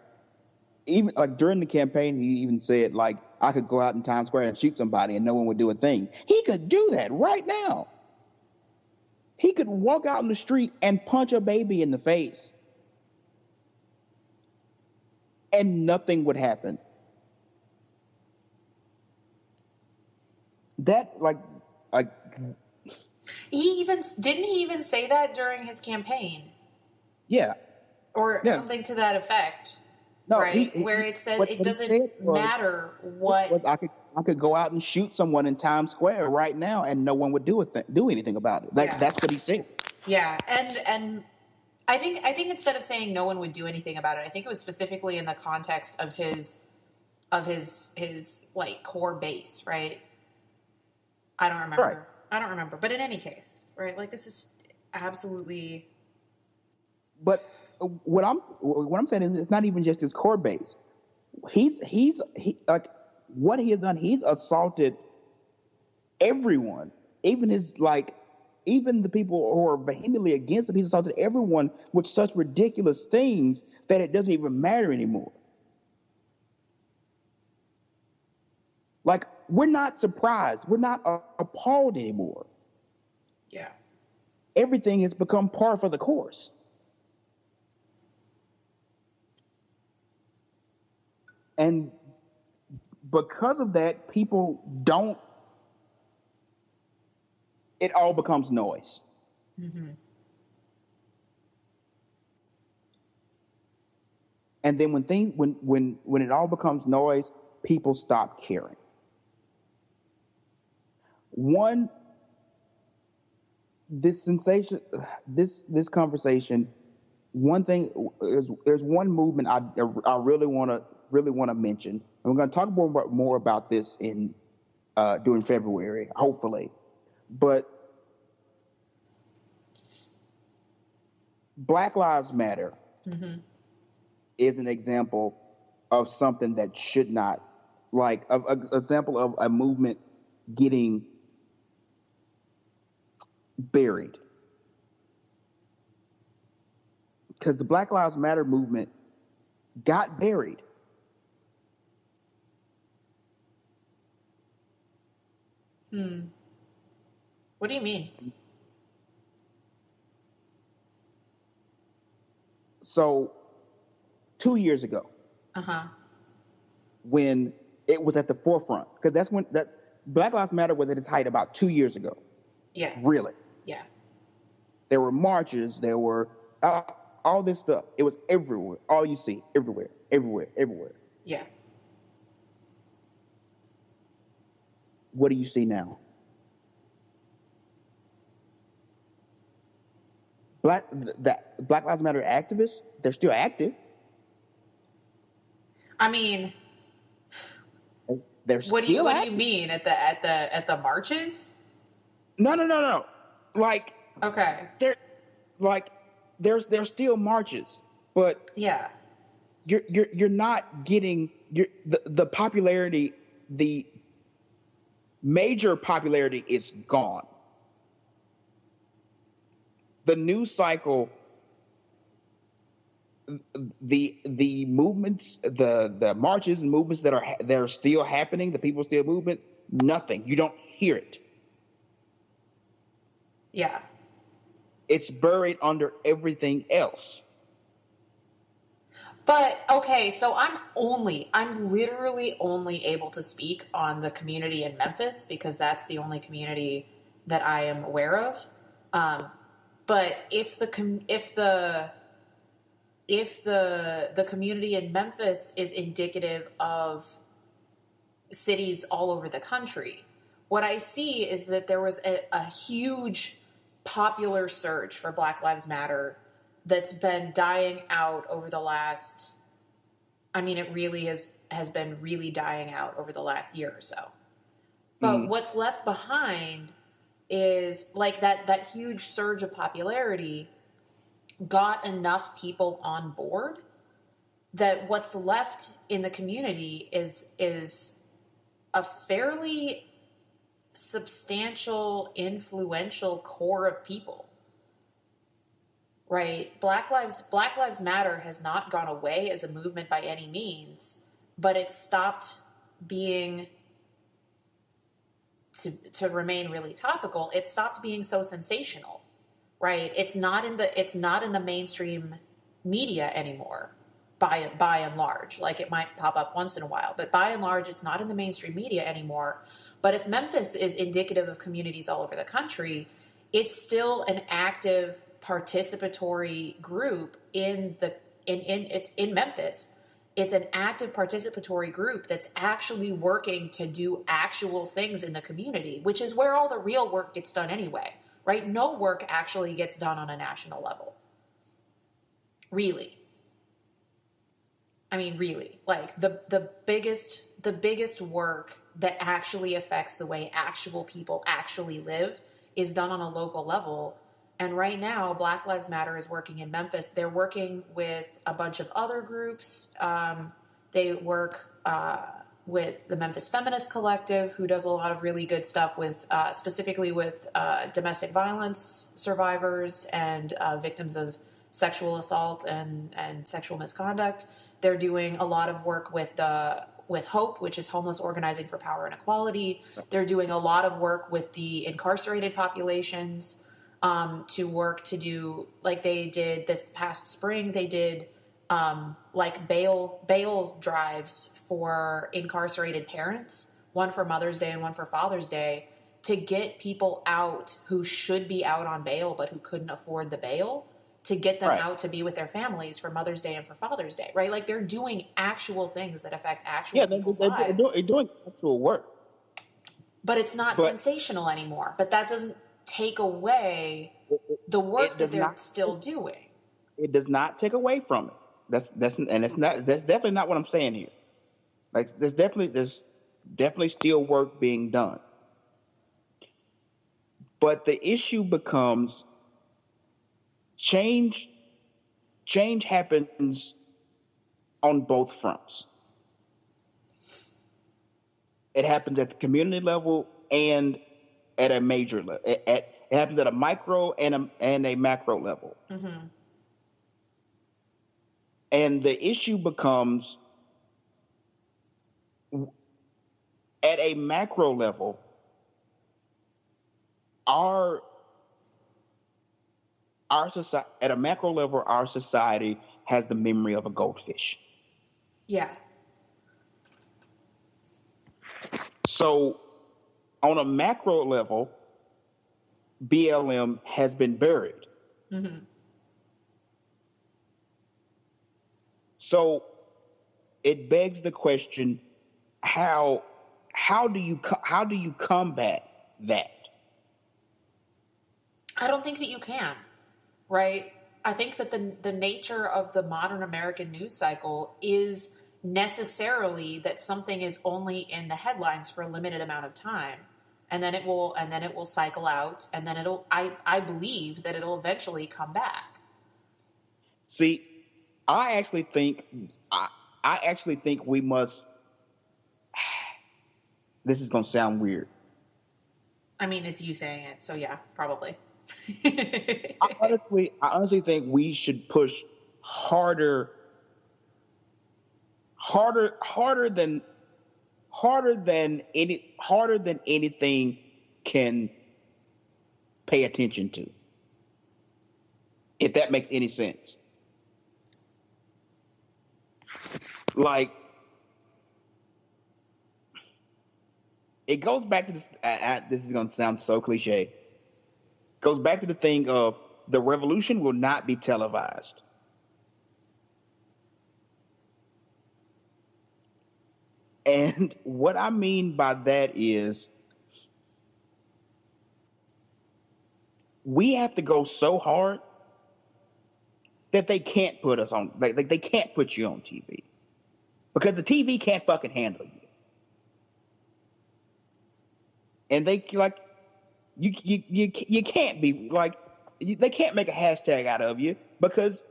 even like during the campaign, he even said, like, I could go out in Times Square and shoot somebody and no one would do a thing. He could do that right now. He could walk out in the street and punch a baby in the face, and nothing would happen. That, like didn't he even say that during his campaign? Yeah. Or something to that effect. No, right? Where it said it doesn't matter what. I could go out and shoot someone in Times Square right now, and no one would do anything about it. That's what he said. Yeah, and I think instead of saying no one would do anything about it, I think it was specifically in the context of his of his like core base, right? I don't remember. Right. I don't remember. But in any case, right? Like this is absolutely But what I'm saying is, it's not even just his core base. He like what he has done. He's assaulted everyone, even even the people who are vehemently against him. He's assaulted everyone with such ridiculous things that it doesn't even matter anymore. Like, we're not surprised. We're not appalled anymore. yeah. Everything has become par for the course. And because of that, people don't, it all becomes noise. Mm-hmm. And then when it all becomes noise, people stop caring. One, this conversation, one thing is, there's one movement I really want to mention, and we're going to talk more about this in during February, hopefully. But Black Lives Matter Mm-hmm. is an example of something that should not, like, an example of a movement getting buried. Because the Black Lives Matter movement got buried. What do you mean? So 2 years ago, Uh-huh. when it was at the forefront, because that's when that Black Lives Matter was at its height about 2 years ago. Yeah. Really, Yeah. there were marches, there were all this stuff. It was everywhere. All you see, everywhere, everywhere, everywhere. Yeah. What do you see now? Black Lives Matter activists, they're still active. I mean, They're what do you still what do you active. mean at the marches? No. Like, Okay. there's still marches, but Yeah. you're not getting the popularity. The major popularity is gone. The news cycle, the movements, the marches and movements that are still happening, the people still movement, nothing. You don't hear it. Yeah. It's buried under everything else. But okay, so I'm literally only able to speak on the community in Memphis because that's the only community that I am aware of. But if the community in Memphis is indicative of cities all over the country, what I see is that there was a huge popular surge for Black Lives Matter that's been dying out over the last, I mean, it really has been really dying out over the last year or so. But what's left behind is like that huge surge of popularity got enough people on board that what's left in the community is a fairly substantial, influential core of people. Right? Black Lives Matter has not gone away as a movement by any means, but it stopped being, to remain really topical, it stopped being so sensational. Right? It's not in the mainstream media anymore, by and large. Like, it might pop up once in a while, but by and large it's not in the mainstream media anymore. But if Memphis is indicative of communities all over the country, it's still an active participatory group in Memphis. It's an active participatory group that's actually working to do actual things in the community, which is where all the real work gets done anyway, right? No work actually gets done on a national level. Really. I mean, really, like the biggest work that actually affects the way actual people actually live is done on a local level. And right now, Black Lives Matter is working in Memphis. They're working with a bunch of other groups. They work with the Memphis Feminist Collective, who does a lot of really good stuff with, specifically with domestic violence survivors and victims of sexual assault and sexual misconduct. They're doing a lot of work with HOPE, which is Homeless Organizing for Power and Equality. They're doing a lot of work with the incarcerated populations to work to do, like they did this past spring, they did like bail drives for incarcerated parents, one for Mother's Day and one for Father's Day, to get people out who should be out on bail but who couldn't afford the bail, to get them out to be with their families for Mother's Day and for Father's Day, right? Like they're doing actual things that affect actual people's lives. They're doing actual work. But it's not sensational anymore. But that doesn't take away the work that they're still doing. It does not take away from it. That's definitely not what I'm saying here. Like there's definitely still work being done. But the issue becomes change happens on both fronts. It happens at the community level and at a major level. It happens at a micro and a macro level. Mm-hmm. And the issue becomes, at a macro level, our society, at a macro level, our society has the memory of a goldfish. Yeah. So, on a macro level, BLM has been buried. Mm-hmm. So, it begs the question: how do you combat that? I don't think that you can, right? I think that the nature of the modern American news cycle is necessarily that something is only in the headlines for a limited amount of time, and then it will cycle out, and then I believe that it'll eventually come back. See, I actually think we must. This is going to sound weird. I mean, it's you saying it, so yeah, probably. I honestly think we should push harder than anything can pay attention to. If that makes any sense. Like, it goes back to this. This is going to sound so cliche. Goes back to the thing of the revolution will not be televised. And what I mean by that is we have to go so hard that they can't put us on, like they can't put you on TV because the TV can't fucking handle you. And they like, you can't be like, they can't make a hashtag out of you because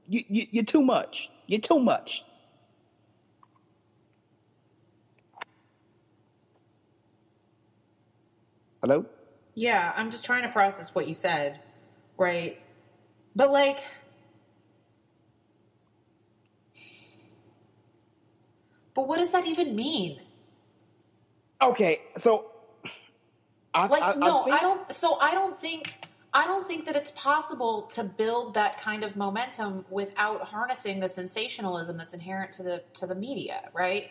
you're too much. You're too much. Hello? Yeah, I'm just trying to process what you said, right? But like, but what does that even mean? Okay, so I don't think that it's possible to build that kind of momentum without harnessing the sensationalism that's inherent to the media, right?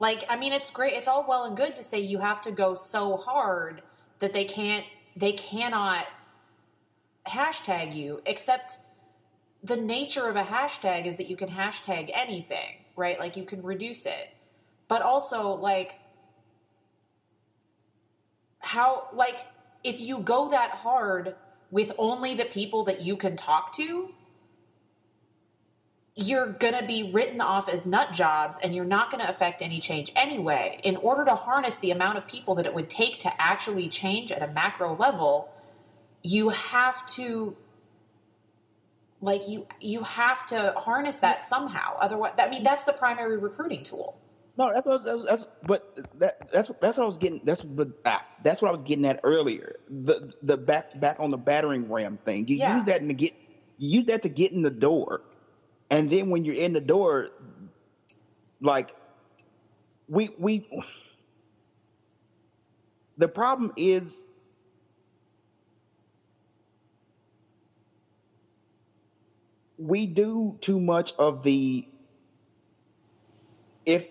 Like, I mean, it's great. It's all well and good to say you have to go so hard that they cannot hashtag you, except the nature of a hashtag is that you can hashtag anything, right? Like, you can reduce it. But also, like, how, like, if you go that hard with only the people that you can talk to, you're going to be written off as nut jobs and you're not going to affect any change anyway. In order to harness the amount of people that it would take to actually change at a macro level, you have to you have to harness that somehow. Otherwise, I mean, that's the primary recruiting tool. No, that's what I was getting. That's what I was getting at earlier. The back on the battering ram thing. You use that to get in the door, and then when you're in the door, like we the problem is we do too much of the if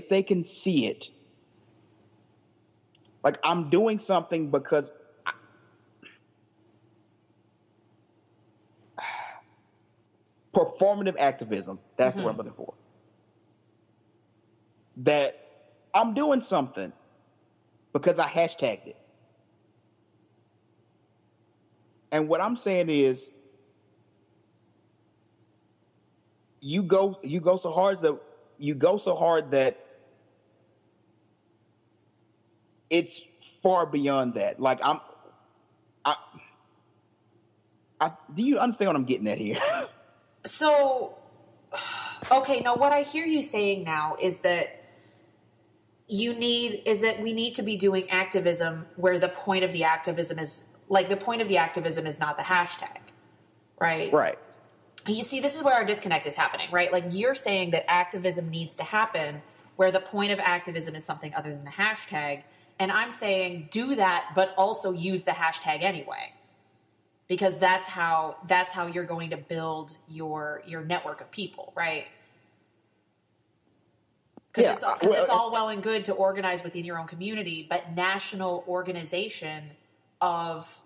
they can see it, like I'm doing something because performative activism, that's the word I'm looking for. That I'm doing something because I hashtagged it. And what I'm saying is you go so hard that it's far beyond that. Like do you understand what I'm getting at here? So, okay, now what I hear you saying now is that we need to be doing activism where the point of the activism is not the hashtag, right? Right. You see, this is where our disconnect is happening, right? Like you're saying that activism needs to happen where the point of activism is something other than the hashtag. And I'm saying do that, but also use the hashtag anyway, because that's how you're going to build your network of people, right? Because it's all well and good to organize within your own community, but national organization of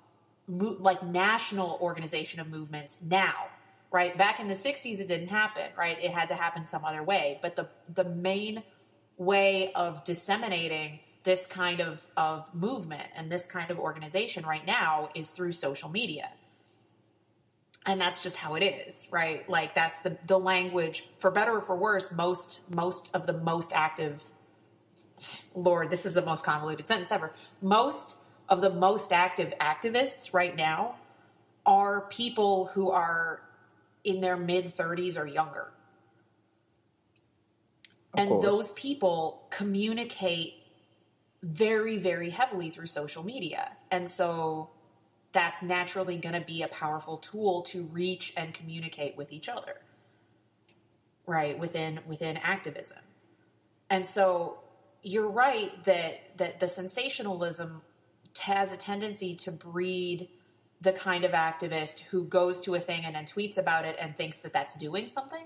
movements now, right? Back in the 60s, it didn't happen, right? It had to happen some other way. But the main way of disseminating this kind of movement and this kind of organization right now is through social media. And that's just how it is, right? Like that's the language, for better or for worse, most of the most active, Lord, this is the most convoluted sentence ever. Most of the most active activists right now are people who are in their mid-30s or younger. And those people communicate very, very heavily through social media. And so that's naturally going to be a powerful tool to reach and communicate with each other, right? Within activism. And so you're right that the sensationalism has a tendency to breed the kind of activist who goes to a thing and then tweets about it and thinks that that's doing something.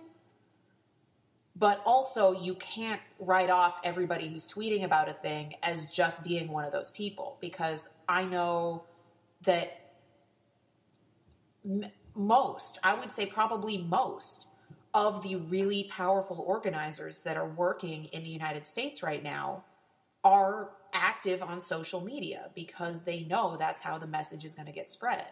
But also you can't write off everybody who's tweeting about a thing as just being one of those people, because I know that I would say probably most of the really powerful organizers that are working in the United States right now are active on social media because they know that's how the message is going to get spread.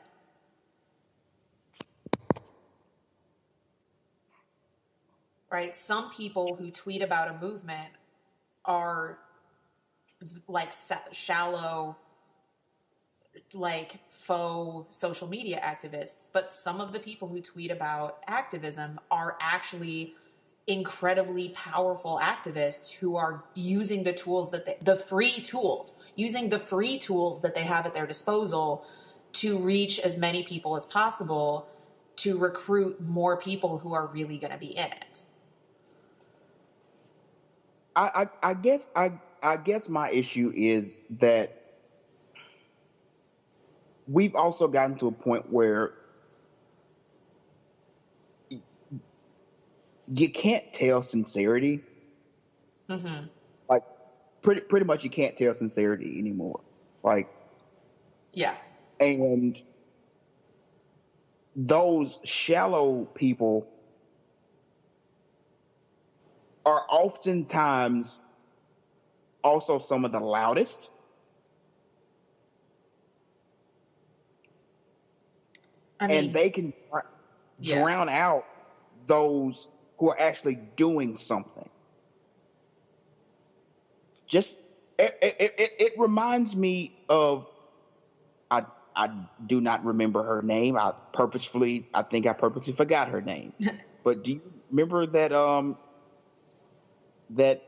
Right? Some people who tweet about a movement are like shallow, like faux social media activists, but some of the people who tweet about activism are actually incredibly powerful activists who are using the tools using the free tools that they have at their disposal to reach as many people as possible, to recruit more people who are really going to be in it. I guess my issue is that we've also gotten to a point where you can't tell sincerity. Mm-hmm. Like pretty much you can't tell sincerity anymore. Like, yeah. And those shallow people are oftentimes also some of the loudest. I mean, and they can drown out those who are actually doing something. Just it reminds me of I do not remember her name. I purposely forgot her name. But do you remember that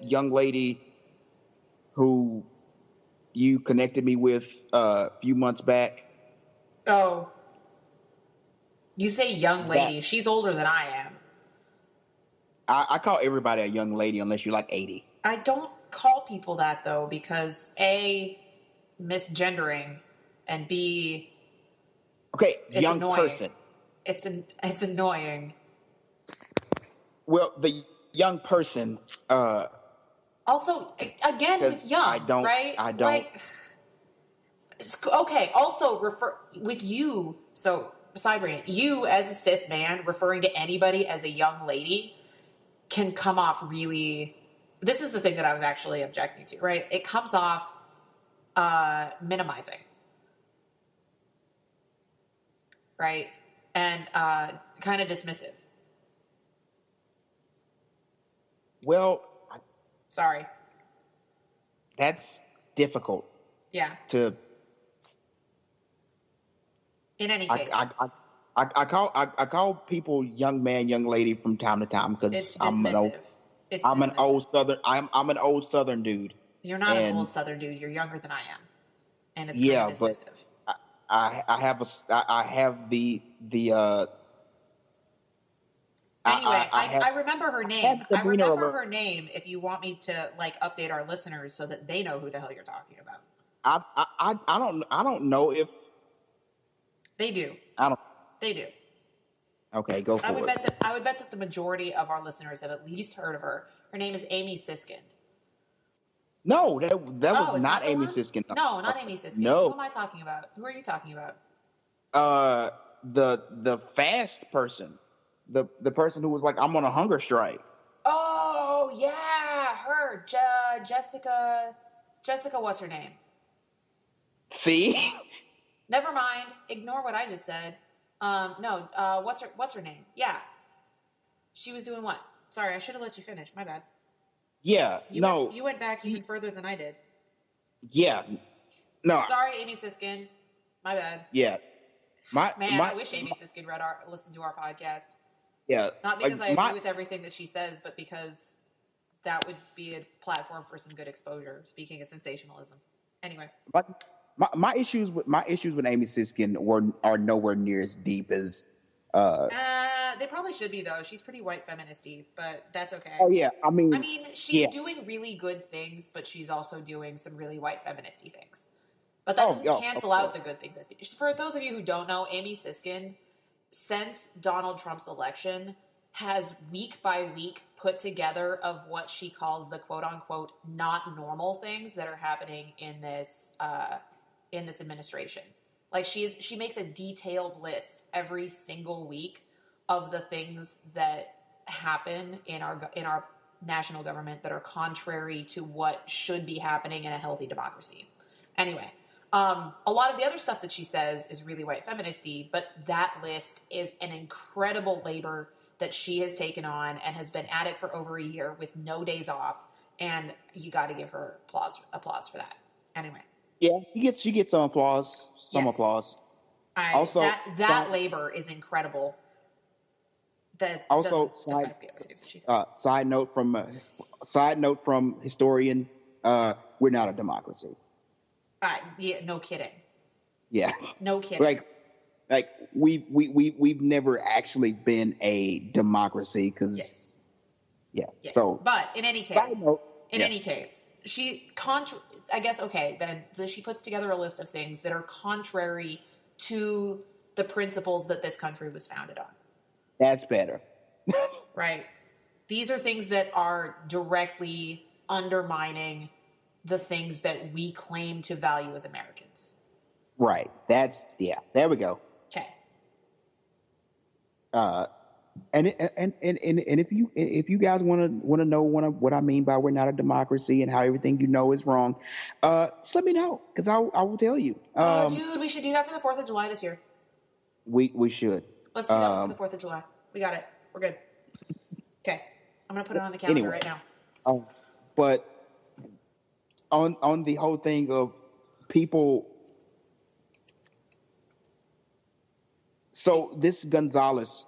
young lady who you connected me with a few months back? Oh, you say young lady. That She's older than I am. I call everybody a young lady unless you're like 80. I don't call people that though because A, misgendering, and B, Okay, it's young annoying. person. It's annoying. Well, the young person. Also, again with young, right? I don't. Like, okay. Also, refer with you. So, side rant. You as a cis man referring to anybody as a young lady can come off really. This is the thing that I was actually objecting to. Right? It comes off minimizing. Right? And kind of dismissive. Well, Sorry. that's difficult Yeah. to. In any case, I call people young man, young lady from time to time because it's I'm dismissive. I'm an old Southern dude. You're not an And old Southern dude. You're younger than I am, and it's yeah, kind of dismissive. but I have the Anyway, have I remember her name. I demeanor remember alert. her name. If you want me to like update our listeners so that they know who the hell you're talking about, I don't know if they do. I don't. They do. Okay, go for it. I would bet that the majority of our listeners have at least heard of her. Her name is Amy Siskind. No, that Oh, was is not that the Amy one? Siskind. No, not Amy Siskind. No. Who am I talking about? Who are you talking about? The fast person, the person who was like, I'm on a hunger strike. Oh yeah, her Jessica. What's her name? See, Never mind. Ignore what I just said. No. What's her name? Yeah. She was doing what? Sorry, I should have let you finish. My bad. yeah, You went back even further than I did. yeah, no, Sorry, Amy Siskind. My bad. yeah. I wish Amy Siskind listened to our podcast. Yeah, Not because like, I agree with everything that she says, but because that would be a platform for some good exposure. Speaking of sensationalism. Anyway. But my issues with Amy Siskind are nowhere near as deep as. They probably should be though. She's pretty white feministy, but that's okay. Oh yeah, I mean, she's doing really good things, but she's also doing some really white feministy things. But that doesn't cancel out the good things. For those of you who don't know, Amy Siskind, since Donald Trump's election, has week by week put together of what she calls the quote unquote not normal things that are happening in this administration. Like she makes a detailed list every single week of the things that happen in our national government that are contrary to what should be happening in a healthy democracy. Anyway, a lot of the other stuff that she says is really white feministy, but that list is an incredible labor that she has taken on and has been at it for over a year with no days off, and you got to give her applause for that. Anyway. Yeah, she gets some applause. Yes. Applause. Also, that labor is incredible. That also side note from historian. We're not a democracy. Yeah, no kidding. Yeah, no kidding. Like we've never actually been a democracy because yes. Yeah. So, but in any case, she I guess, okay, then she puts together a list of things that are contrary to the principles that this country was founded on. That's better. Right. These are things that are directly undermining the things that we claim to value as Americans. Right. There we go. Okay. And if you guys want to know what I mean by we're not a democracy and how everything you know is wrong, just let me know because I will tell you. Dude, we should do that for the 4th of July this year. We should. Let's do that for the 4th of July. We got it. We're good. Okay. I'm going to put it on the calendar Anyway, right now. but on the whole thing of people. So this Gonzalez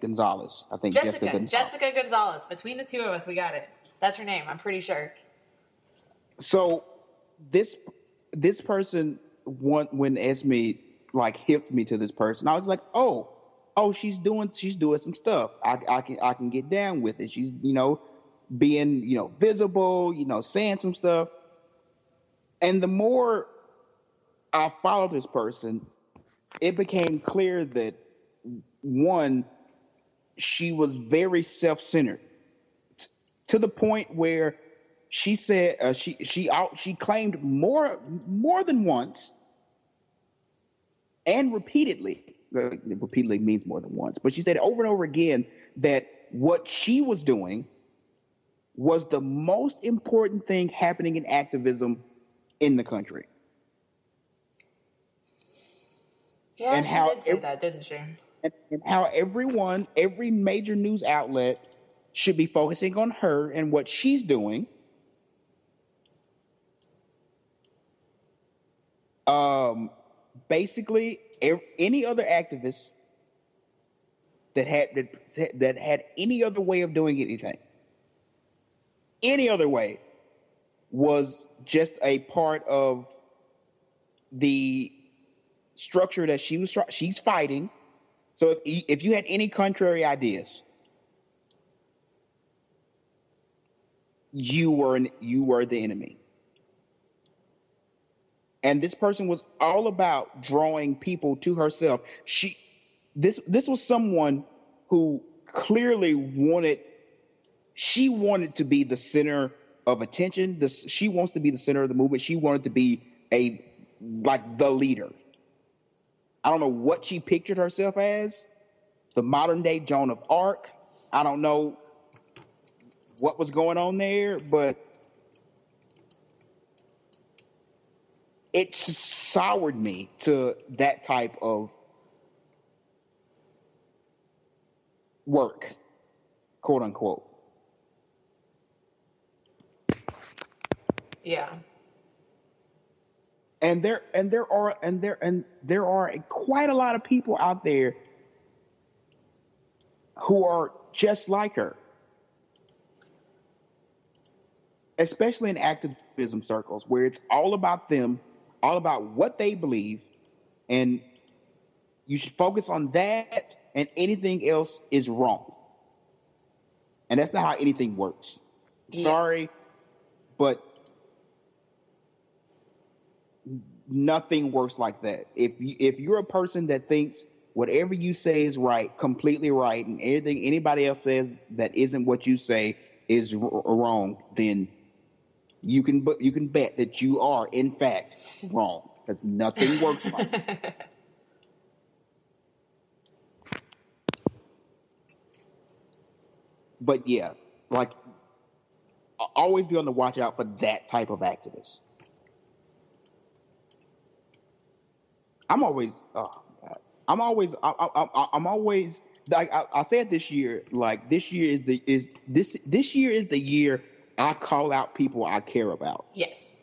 Gonzalez. I think Jessica Gonzalez. Jessica Gonzalez. Between the two of us, we got it. That's her name. I'm pretty sure. So this person, when Esme like hipped me to this person, I was like, oh, she's doing some stuff. I can get down with it. She's being visible, saying some stuff. And the more I followed this person, it became clear that one, she was very self-centered to the point where she said she claimed more than once and repeatedly. Repeatedly means more than once, but she said over and over again that what she was doing was the most important thing happening in activism in the country. Yeah, and she did say that, didn't she? And how every major news outlet should be focusing on her and what she's doing. Basically, any other activist that had any other way of doing anything, any other way, was just a part of the structure that she's fighting. So if you had any contrary ideas, you were the enemy. And this person was all about drawing people to herself. This was someone who clearly wanted to be the center of attention. She wants to be the center of the movement. She wanted to be the leader. I don't know what she pictured herself as, the modern day Joan of Arc. I don't know what was going on there, but it soured me to that type of work, quote unquote. Yeah. And there are quite a lot of people out there who are just like her, especially in activism circles, where it's all about them, all about what they believe, and you should focus on that, and anything else is wrong. And that's not how anything works. Yeah. Sorry, but nothing works like that. If you're a person that thinks whatever you say is right, completely right, and anything anybody else says that isn't what you say is wrong, then you can bet that you are in fact wrong, because nothing works like that. But yeah, like, always be on the watch out for that type of activist. I'm always like I said this year. Like this year is the year I call out people I care about. Yes.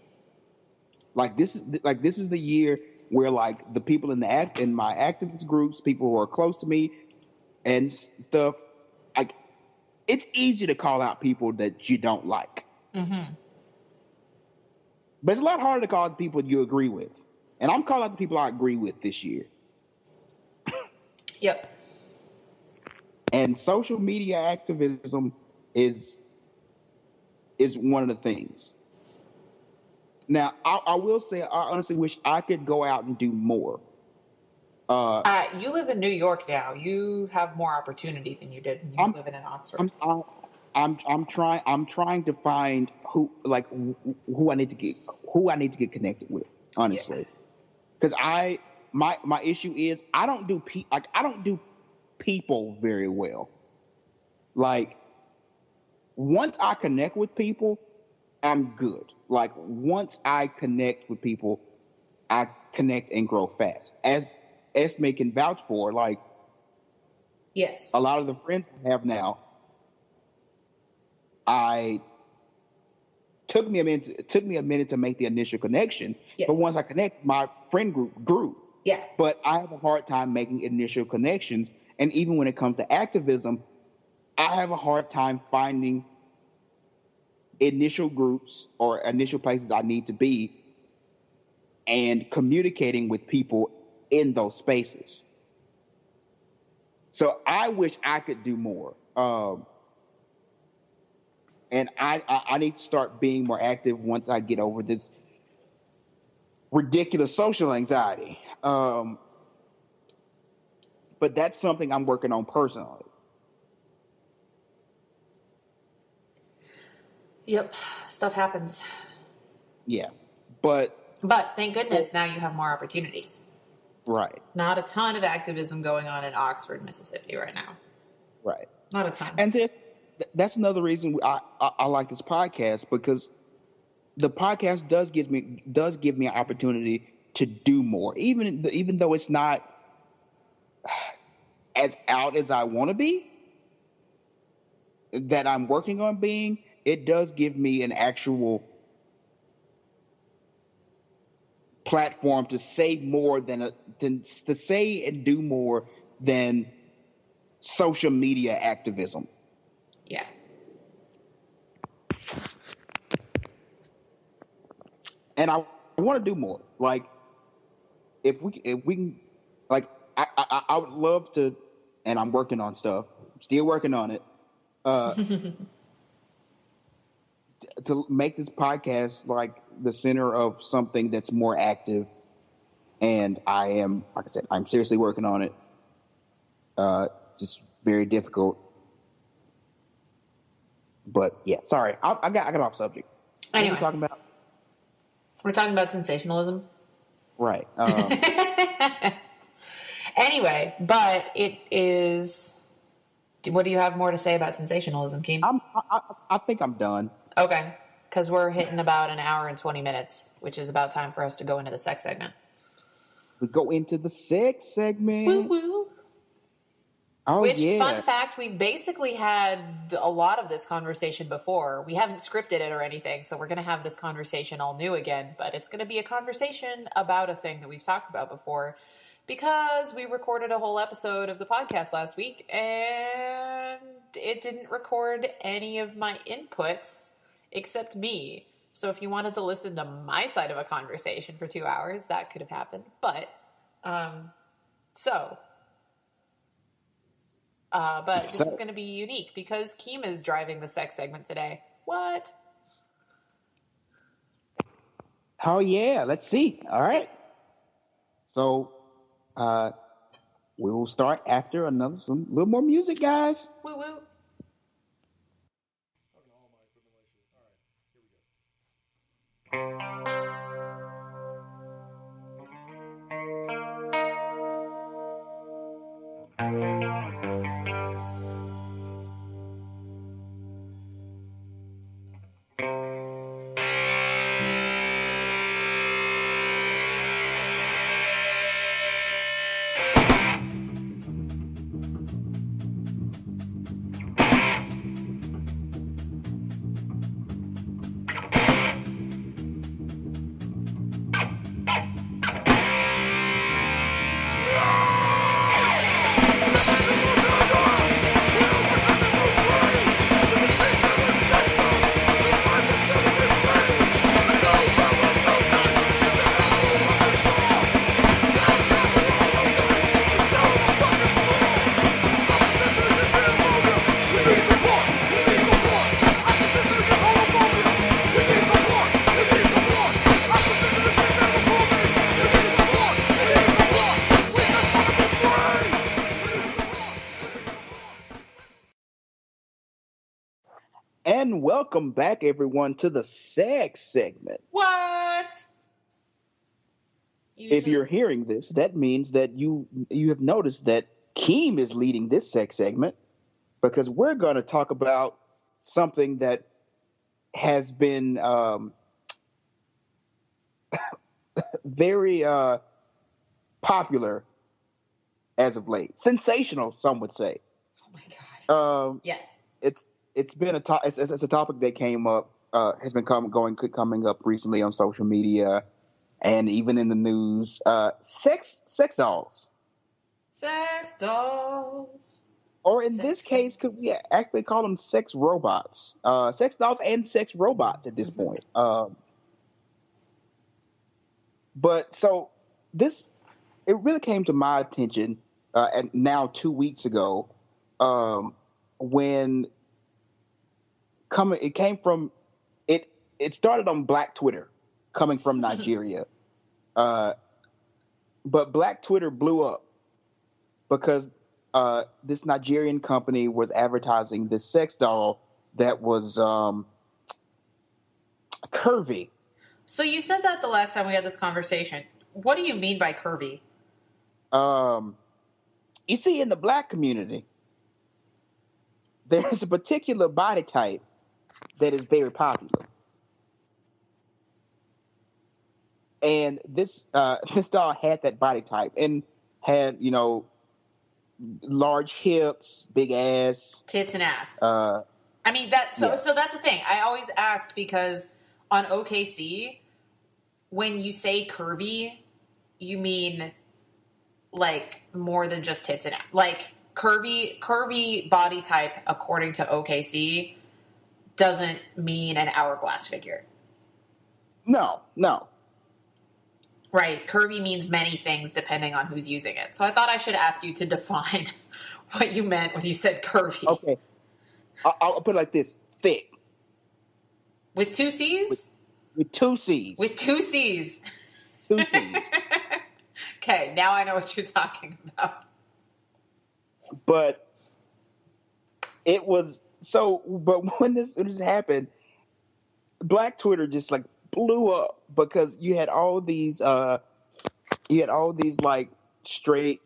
Like this is the year where like the people in my activist groups, people who are close to me and stuff, like it's easy to call out people that you don't like. Mm-hmm. But it's a lot harder to call out people you agree with. And I'm calling out the people I agree with this year. Yep. And social media activism is one of the things. Now, I will say, I honestly wish I could go out and do more. You live in New York now. You have more opportunity than you did when you live in Oxford. I'm trying to find who I need to get connected with. Honestly, because my issue is I don't do people very well. Like once I connect with people, I'm good. Like once I connect with people, I connect and grow fast. As Esme can vouch for, like, yes, a lot of the friends I have now, I took me a minute to make the initial connection. Yes. But once I connect, my friend group grew. Yeah. But I have a hard time making initial connections, and even when it comes to activism, I have a hard time finding initial groups or initial places I need to be and communicating with people in those spaces. So I wish I could do more. And I need to start being more active once I get over this ridiculous social anxiety. But that's something I'm working on personally. Yep. Stuff happens. Yeah. But thank goodness now you have more opportunities. Right. Not a ton of activism going on in Oxford, Mississippi right now. Right. Not a ton. And that's another reason I like this podcast, because the podcast does give me an opportunity to do more, even though it's not as out as I want to be, that I'm working on being. It does give me an actual platform to say more to say and do more than social media activism. Yeah. And I want to do more. Like, if we can, like, I would love to, and I'm working on stuff. Still working on it. To make this podcast like the center of something that's more active, and I am, like I said, I'm seriously working on it. Just very difficult. But yeah, sorry, I got off subject. Anyway, what are we talking about? We're talking about sensationalism. Right. Anyway, but it is. What do you have more to say about sensationalism, Keem? I think I'm done. Okay, because we're hitting about an hour and 20 minutes, which is about time for us to go into the sex segment. We go into the sex segment. Woo woo. Oh, Which, yeah. fun fact, we've basically had a lot of this conversation before. We haven't scripted it or anything, so we're going to have this conversation all new again. But it's going to be a conversation about a thing that we've talked about before, because we recorded a whole episode of the podcast last week, and it didn't record any of my inputs except me. So if you wanted to listen to my side of a conversation for 2 hours, that could have happened. But this is going to be unique because Keem is driving the sex segment today. What? Oh, yeah. Let's see. All right. So, we will start after a little more music, guys. Woo woo. And welcome back, everyone, to the sex segment. What? If you're hearing this, that means that you have noticed that Keem is leading this sex segment, because we're going to talk about something that has been very popular as of late. Sensational, some would say. Oh my God. Yes. it's been it's a topic that came up has been coming up recently on social media and even in the news. Sex dolls, Sex dolls. or in this Sex case, could we dolls. actually call them sex robots? Sex dolls and sex robots at this point. But so this, it really came to my attention, and now 2 weeks ago, when it came from it. It started on Black Twitter, coming from Nigeria, but Black Twitter blew up because this Nigerian company was advertising this sex doll that was curvy. So you said that the last time we had this conversation. What do you mean by curvy? You see, in the Black community, there's a particular body type that is very popular. And this doll had that body type and had, large hips, big ass, Tits and ass. Uh, I mean so that's the thing. I always ask because on OKC, when you say curvy, you mean like more than just tits and ass. Like curvy body type according to OKC doesn't mean an hourglass figure. No. Right. Curvy means many things depending on who's using it. So I thought I should ask you to define what you meant when you said curvy. Okay. I'll put it like this: thick. With two C's? With two C's. With two C's. Two C's. Okay, now I know what you're talking about. But it was so. But when this happened, Black Twitter just like blew up because you had all these like straight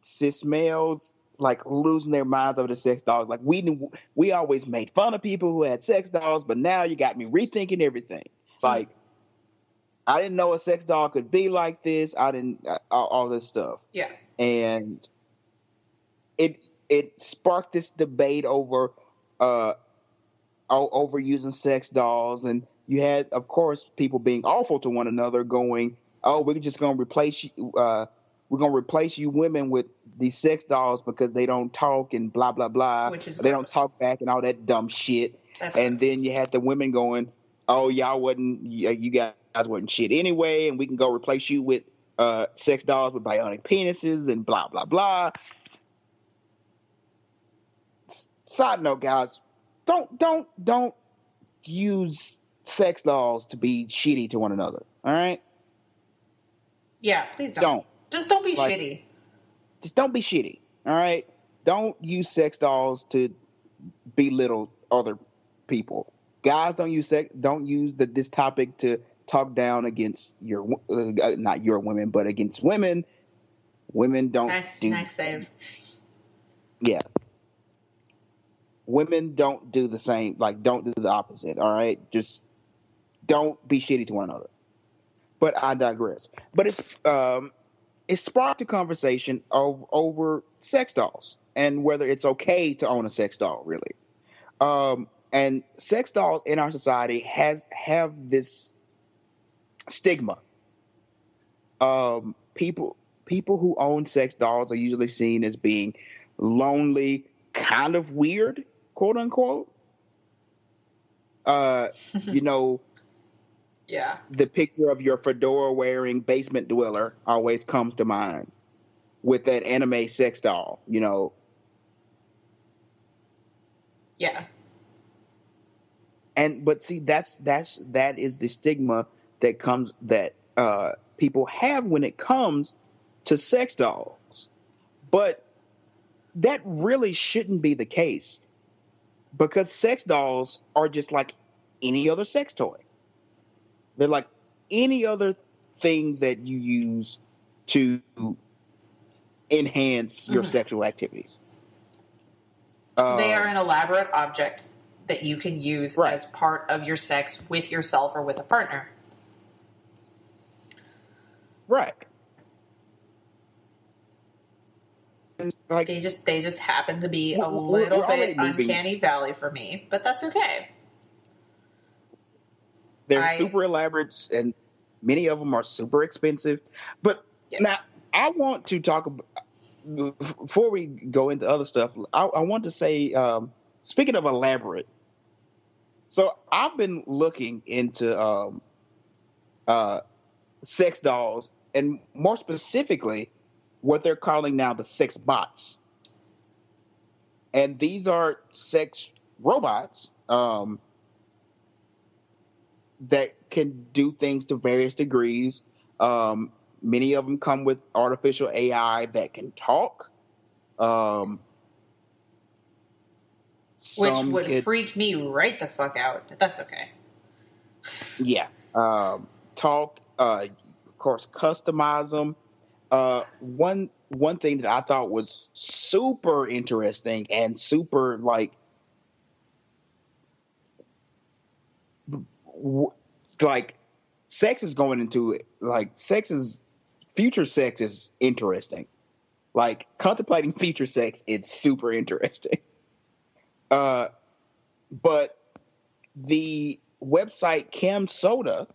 cis males like losing their minds over the sex dolls. Like we always made fun of people who had sex dolls, but now you got me rethinking everything. Like I didn't know a sex doll could be like this. I didn't all this stuff. Yeah. And it sparked this debate over using sex dolls, and you had, of course, people being awful to one another, going, "Oh, we're just going to replace you. We're going to replace you women with these sex dolls because they don't talk and blah blah blah. Which is they gross. don't talk back and all that dumb shit." That's and gross. then you had the women going, "Oh, you guys wasn't shit anyway, and we can go replace you with sex dolls with bionic penises and blah blah blah." Side note, guys, don't use sex dolls to be shitty to one another. All right? Yeah, please don't. Just don't be shitty. Just don't be shitty. All right? Don't use sex dolls to belittle other people. Guys, don't use this topic to talk down against not your women, but against women. Women don't Nice save. Yeah. Women don't do the same, like don't do the opposite, all right? Just don't be shitty to one another. But I digress. But it sparked a conversation over sex dolls and whether it's okay to own a sex doll, really. And sex dolls in our society have this stigma. People who own sex dolls are usually seen as being lonely, kind of weird, quote unquote. Yeah. The picture of your fedora wearing basement dweller always comes to mind with that anime sex doll, Yeah. But see, that is the stigma that people have when it comes to sex dolls. But that really shouldn't be the case, because sex dolls are just like any other sex toy. They're like any other thing that you use to enhance your sexual activities. They are an elaborate object that you can use as part of your sex with yourself or with a partner. Right. like They just happen to be a we're little already bit moving. uncanny valley for me, but that's okay. They're I super elaborate, and many of them are super expensive. But now yes. I want to talk about, before we go into other stuff. I want to say, speaking of elaborate, so I've been looking into uh, sex dolls, and more specifically, what they're calling now the sex bots. And these are sex robots that can do things to various degrees. Um, Many of them come with artificial AI that can talk. Um, Which some would could, freak me right the fuck out, but that's okay. yeah, talk. Of course, customize them. One thing that I thought was super interesting and super w- like sex is going into it. Like sex is future sex is interesting. Like contemplating future sex, it's super interesting. Uh, but the website Cam Soda,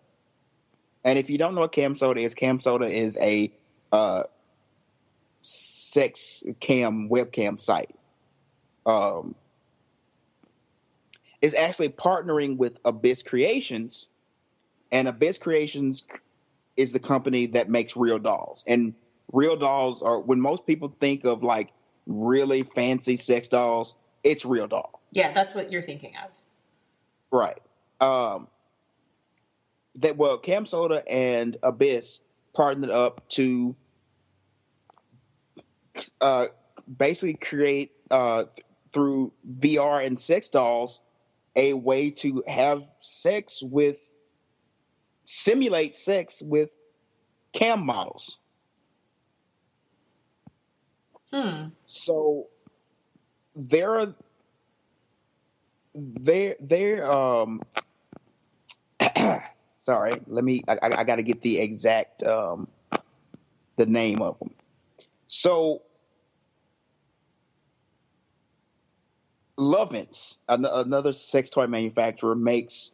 and if you don't know what Cam Soda is a sex cam webcam site. Um, is actually partnering with Abyss Creations, and Abyss Creations is the company that makes Real Dolls. And Real Dolls are, when most people think of like really fancy sex dolls, it's Real Doll. Yeah, that's what you're thinking of. Right. Cam Soda and Abyss partnered up to uh, basically create through VR and sex dolls a way to have simulate sex with cam models. So they're sorry, I got to get the exact the name of them. So Lovins, another sex toy manufacturer, makes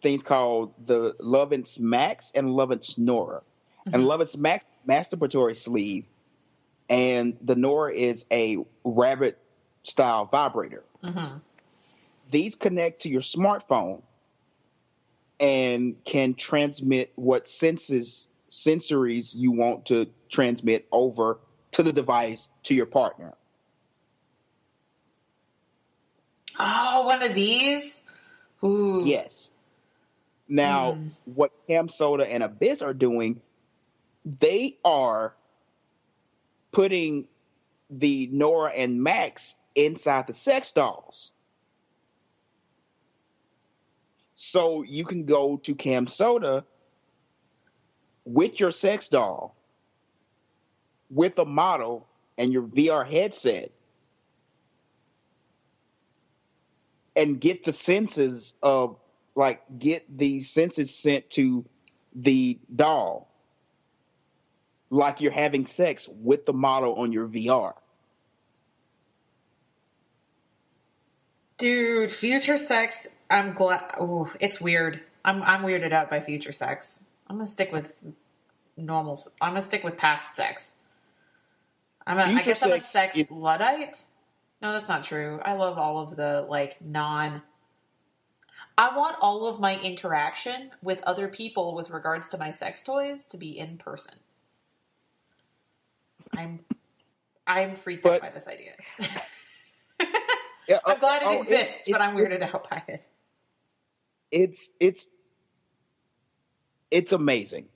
things called the Lovins Max and Lovins Nora. And Lovins Max masturbatory sleeve, and the Nora is a rabbit style vibrator. These connect to your smartphone and can transmit what sensories you want to transmit over to the device to your partner. Oh, one of these? Ooh. Yes. Now, what Cam Soda and Abyss are doing, they are putting the Nora and Max inside the sex dolls. So you can go to Cam Soda with your sex doll, with a model and your VR headset, and get the senses of get the senses sent to the doll like you're having sex with the model on your VR. Dude, future sex, I'm glad. Oh, it's weird. I'm weirded out by future sex. I'm gonna stick with normals. I'm gonna stick with past sex. I guess I'm a sex Luddite. No, that's not true. I love all of the I want all of my interaction with other people with regards to my sex toys to be in person. I'm freaked out by this idea. I'm glad it exists, but I'm weirded out by it. It's amazing.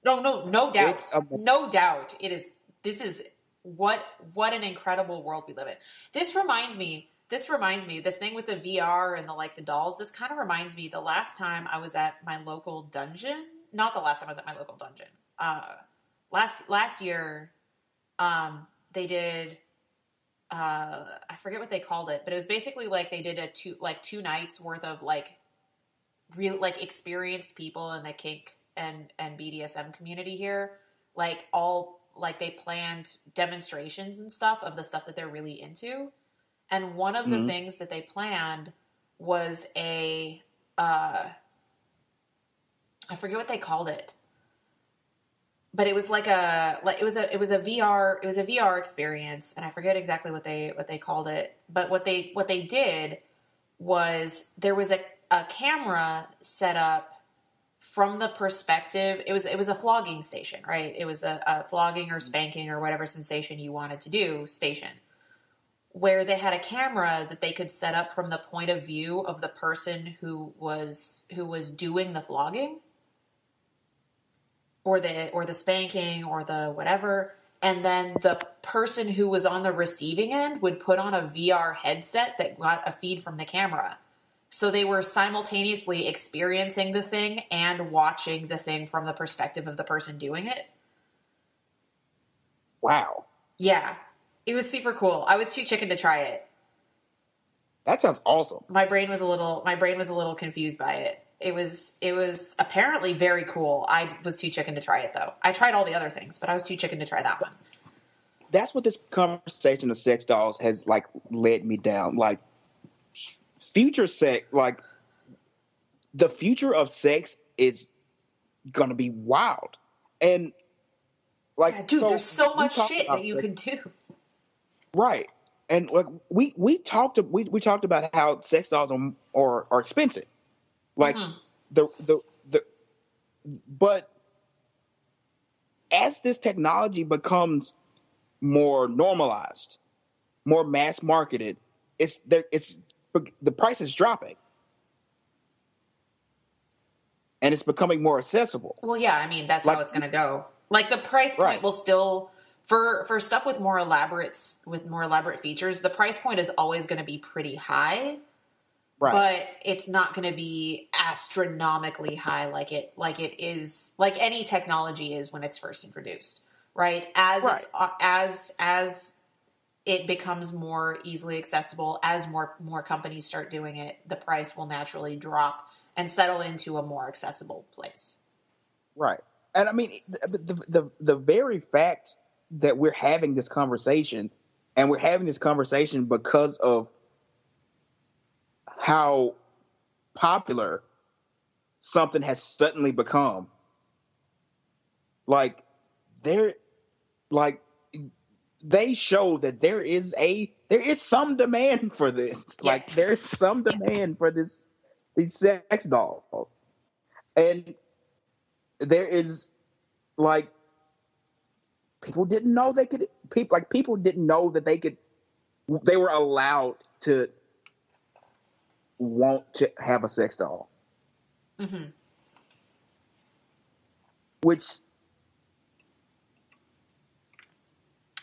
No doubt. No doubt. This is what an incredible world we live in. This reminds me, this thing with the VR and the dolls, this kind of reminds me the last time I was at my local dungeon. Not the last time I was at my local dungeon. Last year, they did I forget what they called it, but it was basically they did a 2 nights worth of real experienced people in the kink and BDSM community here, all like they planned demonstrations and stuff of the stuff that they're really into. And one of the things that they planned was I forget what they called it, but it was like it was a VR experience, and I forget exactly what they called it. But what they did was there was a camera set up from the perspective. It was a flogging station, right? It was a flogging or spanking or whatever sensation you wanted to do station, where they had a camera that they could set up from the point of view of the person who was doing the flogging or the spanking or the whatever. And then the person who was on the receiving end would put on a VR headset that got a feed from the camera. So they were simultaneously experiencing the thing and watching the thing from the perspective of the person doing it. Wow. Yeah. It was super cool. I was too chicken to try it. That sounds awesome. My brain was a little confused by it. It was apparently very cool. I was too chicken to try it though. I tried all the other things, but I was too chicken to try that one. That's what this conversation of sex dolls has like led me down. Like future sex, like the future of sex is gonna be wild. And like, yeah, dude, there's so much shit that you can do. Right. And like we talked about how sex dolls are expensive. Like but as this technology becomes more normalized, more mass marketed, the price is dropping. And it's becoming more accessible. Well, yeah, I mean, that's how it's going to go. Like the price point will still for stuff with more elaborate features, the price point is always going to be pretty high. Right. But it's not going to be astronomically high like it is, like any technology is when it's first introduced, right? As it becomes more easily accessible, as more companies start doing it, the price will naturally drop and settle into a more accessible place. Right. And I mean, the very fact that we're having this conversation, and we're having this conversation because of how popular something has suddenly become. Like they show that there is some demand for this. Yeah. Like there's some demand for these sex dolls. And there is like people didn't know that they were allowed to want to have a sex doll. Mm-hmm. Which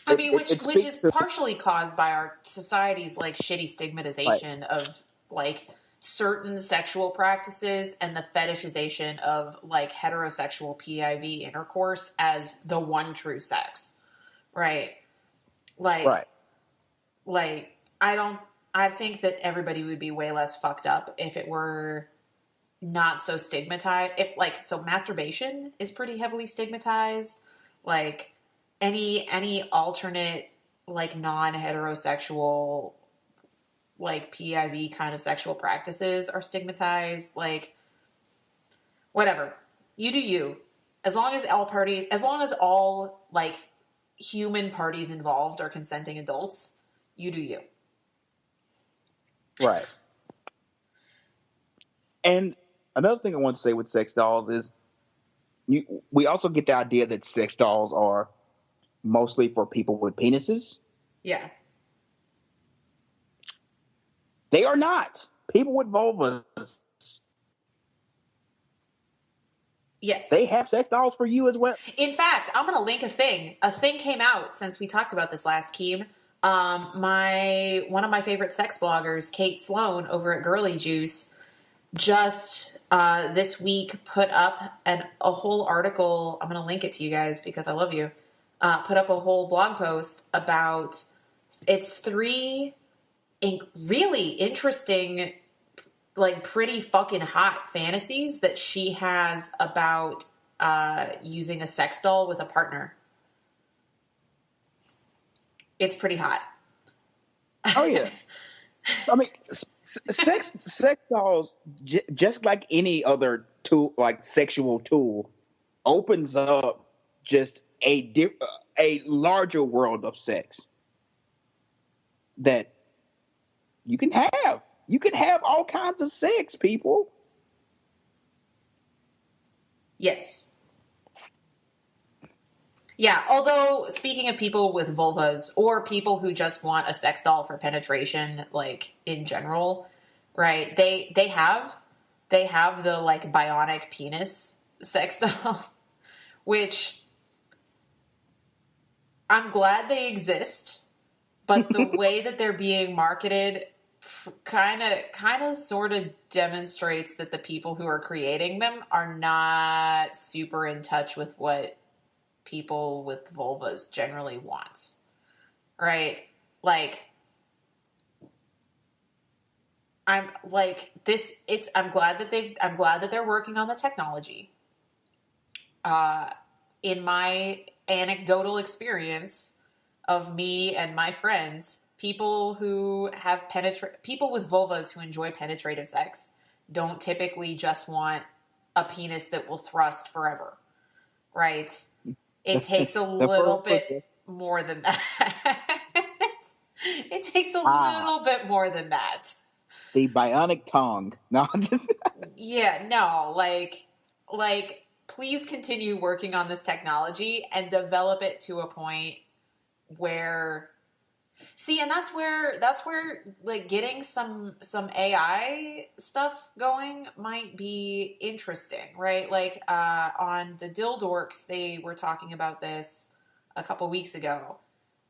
is partially caused by our society's like shitty stigmatization of like certain sexual practices and the fetishization of like heterosexual PIV intercourse as the one true sex. Right. Like I think that everybody would be way less fucked up if it were not so stigmatized. So masturbation is pretty heavily stigmatized. Like any alternate, like non-heterosexual, like PIV kind of sexual practices are stigmatized. Like whatever, you do you. As long as all like human parties involved are consenting adults, you do you. Right. And another thing I want to say with sex dolls is we also get the idea that sex dolls are mostly for people with penises. Yeah. They are not. People with vulvas. Yes. They have sex dolls for you as well. In fact, I'm going to link a thing. A thing came out since we talked about this last, Keem. One of my favorite sex bloggers, Kate Sloan over at Girly Juice, just this week put up a whole article. I'm going to link it to you guys because I love you. Put up a whole blog post about it's 3 really interesting, like pretty fucking hot fantasies that she has about using a sex doll with a partner. It's pretty hot. Oh yeah. I mean, sex dolls, just like any other tool, like sexual tool, opens up just a larger world of sex that you can have. You can have all kinds of sex, people. Yes. Yeah, although speaking of people with vulvas or people who just want a sex doll for penetration, like in general, right? They have the like bionic penis sex dolls, which I'm glad they exist, but the way that they're being marketed kind of sort of demonstrates that the people who are creating them are not super in touch with what people with vulvas generally want, right? Like, I'm glad that they're working on the technology. In my anecdotal experience of me and my friends, people with vulvas who enjoy penetrative sex don't typically just want a penis that will thrust forever, right? It takes a little bit more than that. It takes a little bit more than that. The bionic tongue. No. Yeah, no, like, please continue working on this technology and develop it to a point where, see, and that's where like getting some AI stuff going might be interesting, right? Like on the Dildorks, they were talking about this a couple weeks ago.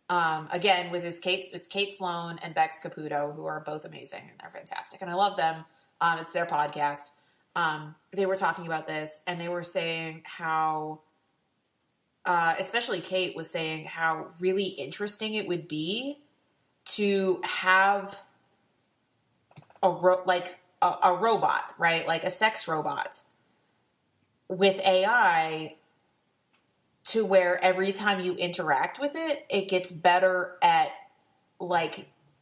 Again, with it's Kate Sloan and Bex Caputo, who are both amazing and they're fantastic, and I love them. It's their podcast. They were talking about this, and they were saying how, especially Kate was saying how really interesting it would be to have a robot, right? Like a sex robot with AI, to where every time you interact with it, it gets better at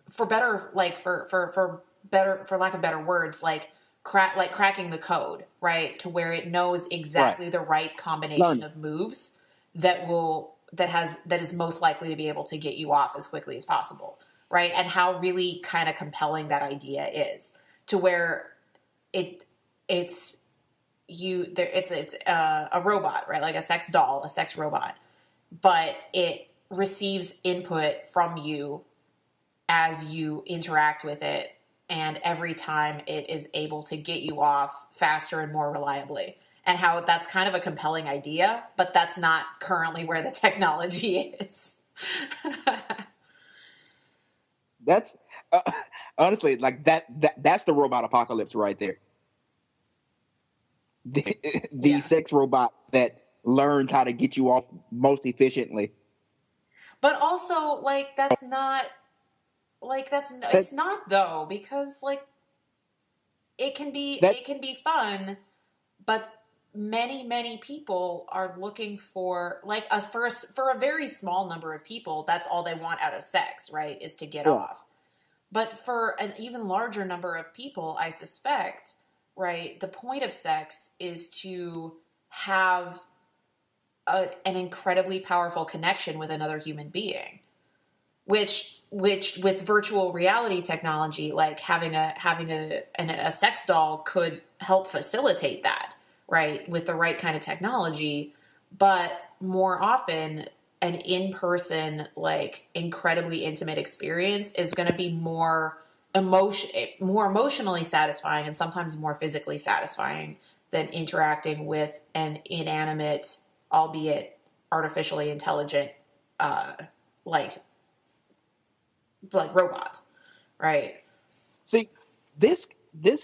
for lack of better words, cracking the code, right? To where it knows exactly the right combination of moves that is most likely to be able to get you off as quickly as possible, right? And how really kind of compelling that idea is, to where it's a robot, right? Like a sex doll, a sex robot, but it receives input from you as you interact with it, and every time it is able to get you off faster and more reliably. And how that's kind of a compelling idea, but that's not currently where the technology is. That's honestly, like that's the robot apocalypse right there. The sex robot that learns how to get you off most efficiently. But also, like, it's not though, because like it can be fun, but many people are looking for, like, for a very small number of people, that's all they want out of sex, right? Is to get off. But for an even larger number of people, I suspect, right, the point of sex is to have an incredibly powerful connection with another human being, which with virtual reality technology, like having a sex doll could help facilitate that, right, with the right kind of technology. But more often, an in-person, like, incredibly intimate experience is going to be more emotionally satisfying, and sometimes more physically satisfying, than interacting with an inanimate, albeit artificially intelligent, like robots, right? See, this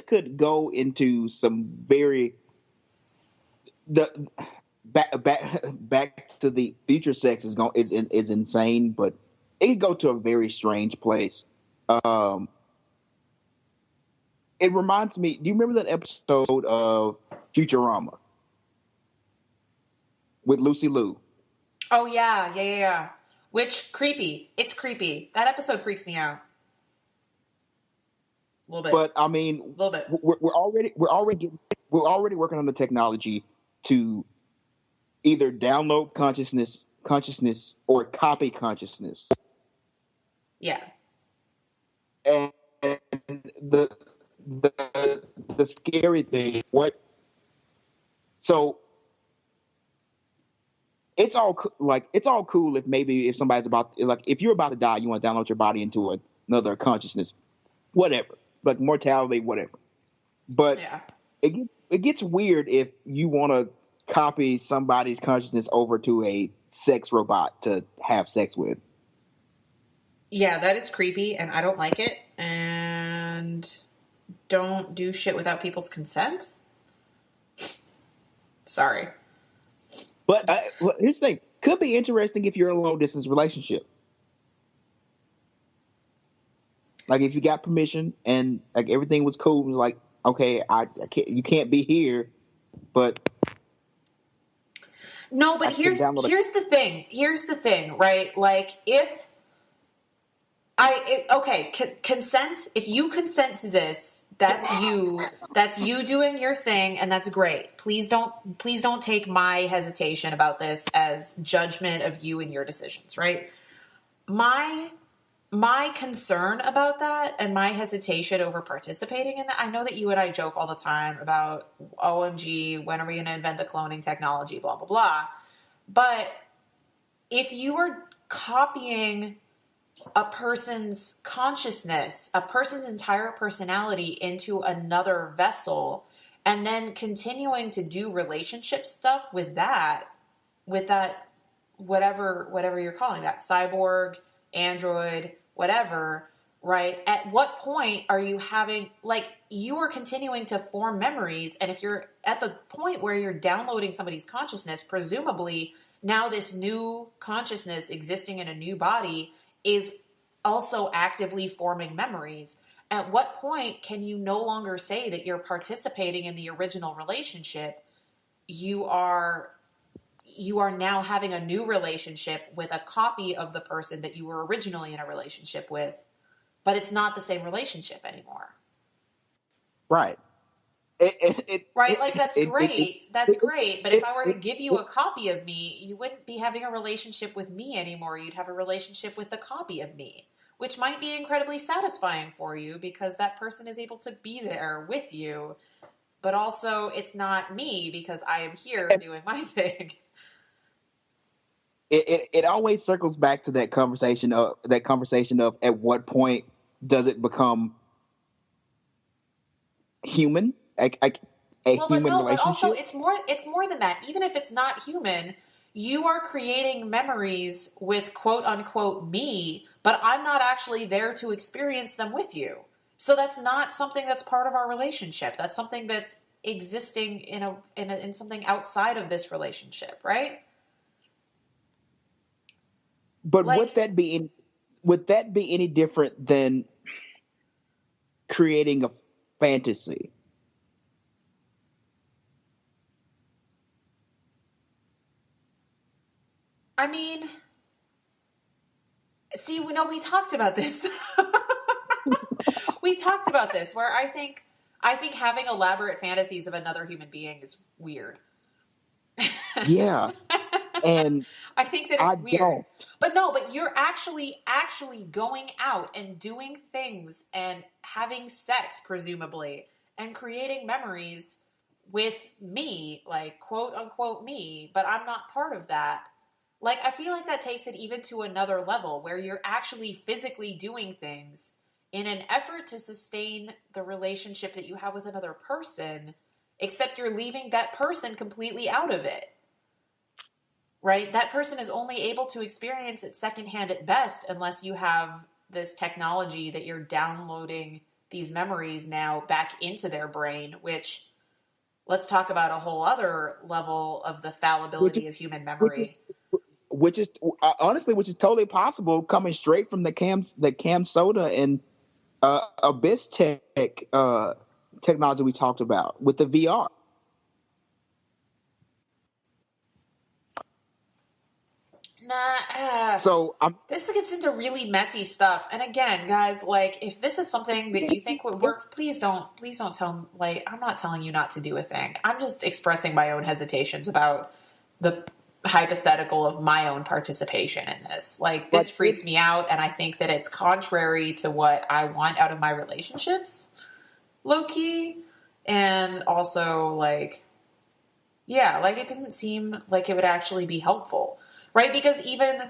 could go into some very back to the future. Sex is insane, but it could go to a very strange place. It reminds me. Do you remember that episode of Futurama with Lucy Liu? Oh yeah. Which, creepy. It's creepy. That episode freaks me out. A little bit. But I mean, a little bit. We're already working on the technology to either download consciousness or copy consciousness. Yeah. And the scary thing, so it's all cool if somebody's if you're about to die, you want to download your body into another consciousness, whatever, like mortality, whatever. But yeah. it gets weird if you want to copy somebody's consciousness over to a sex robot to have sex with. Yeah, that is creepy, and I don't like it. And don't do shit without people's consent. Sorry. But here's the thing. Could be interesting if you're in a long-distance relationship. Like, if you got permission and, like, everything was cool, like, okay, you can't be here, but... No, but here's the thing. Here's the thing, right? Like, consent, if you consent to this, that's you doing your thing, and that's great. Please don't take my hesitation about this as judgment of you and your decisions, right? My concern about that and my hesitation over participating in that, I know that you and I joke all the time about, OMG, when are we going to invent the cloning technology, blah, blah, blah. But if you are copying a person's consciousness, a person's entire personality into another vessel, and then continuing to do relationship stuff with that, whatever you're calling that, cyborg, android, whatever, right? At what point are you having, like, you are continuing to form memories, and if you're at the point where you're downloading somebody's consciousness, presumably now this new consciousness existing in a new body is also actively forming memories. At what point can you no longer say that you're participating in the original relationship? You are now having a new relationship with a copy of the person that you were originally in a relationship with, but it's not the same relationship anymore. Right. That's great. That's great. But if I were to give you a copy of me, you wouldn't be having a relationship with me anymore. You'd have a relationship with the copy of me, which might be incredibly satisfying for you because that person is able to be there with you. But also, it's not me because I am here doing my thing. It always circles back to that conversation of at what point does it become human, human relationship. But also it's more than that. Even if it's not human, you are creating memories with quote unquote me, but I'm not actually there to experience them with you. So that's not something that's part of our relationship. That's something that's existing in something outside of this relationship, right? But would that be any different than creating a fantasy? I mean, see, we talked about this. We talked about this where I think having elaborate fantasies of another human being is weird. Yeah. And I think that it's weird. But you're actually going out and doing things and having sex, presumably, and creating memories with me, like quote unquote me, but I'm not part of that. Like, I feel like that takes it even to another level where you're actually physically doing things in an effort to sustain the relationship that you have with another person, except you're leaving that person completely out of it. Right? That person is only able to experience it secondhand at best unless you have this technology that you're downloading these memories now back into their brain, which, let's talk about a whole other level of the fallibility of human memory. Which is honestly totally possible, coming straight from the Cam Soda and Abyss Tech technology we talked about with the VR. So this gets into really messy stuff. And again, guys, like, if this is something that you think would work, please don't tell, like, I'm not telling you not to do a thing. I'm just expressing my own hesitations about the hypothetical of my own participation in this. Like, this freaks me out, and I think that it's contrary to what I want out of my relationships, low-key. And also, like, yeah, like, it doesn't seem like it would actually be helpful, right? Because even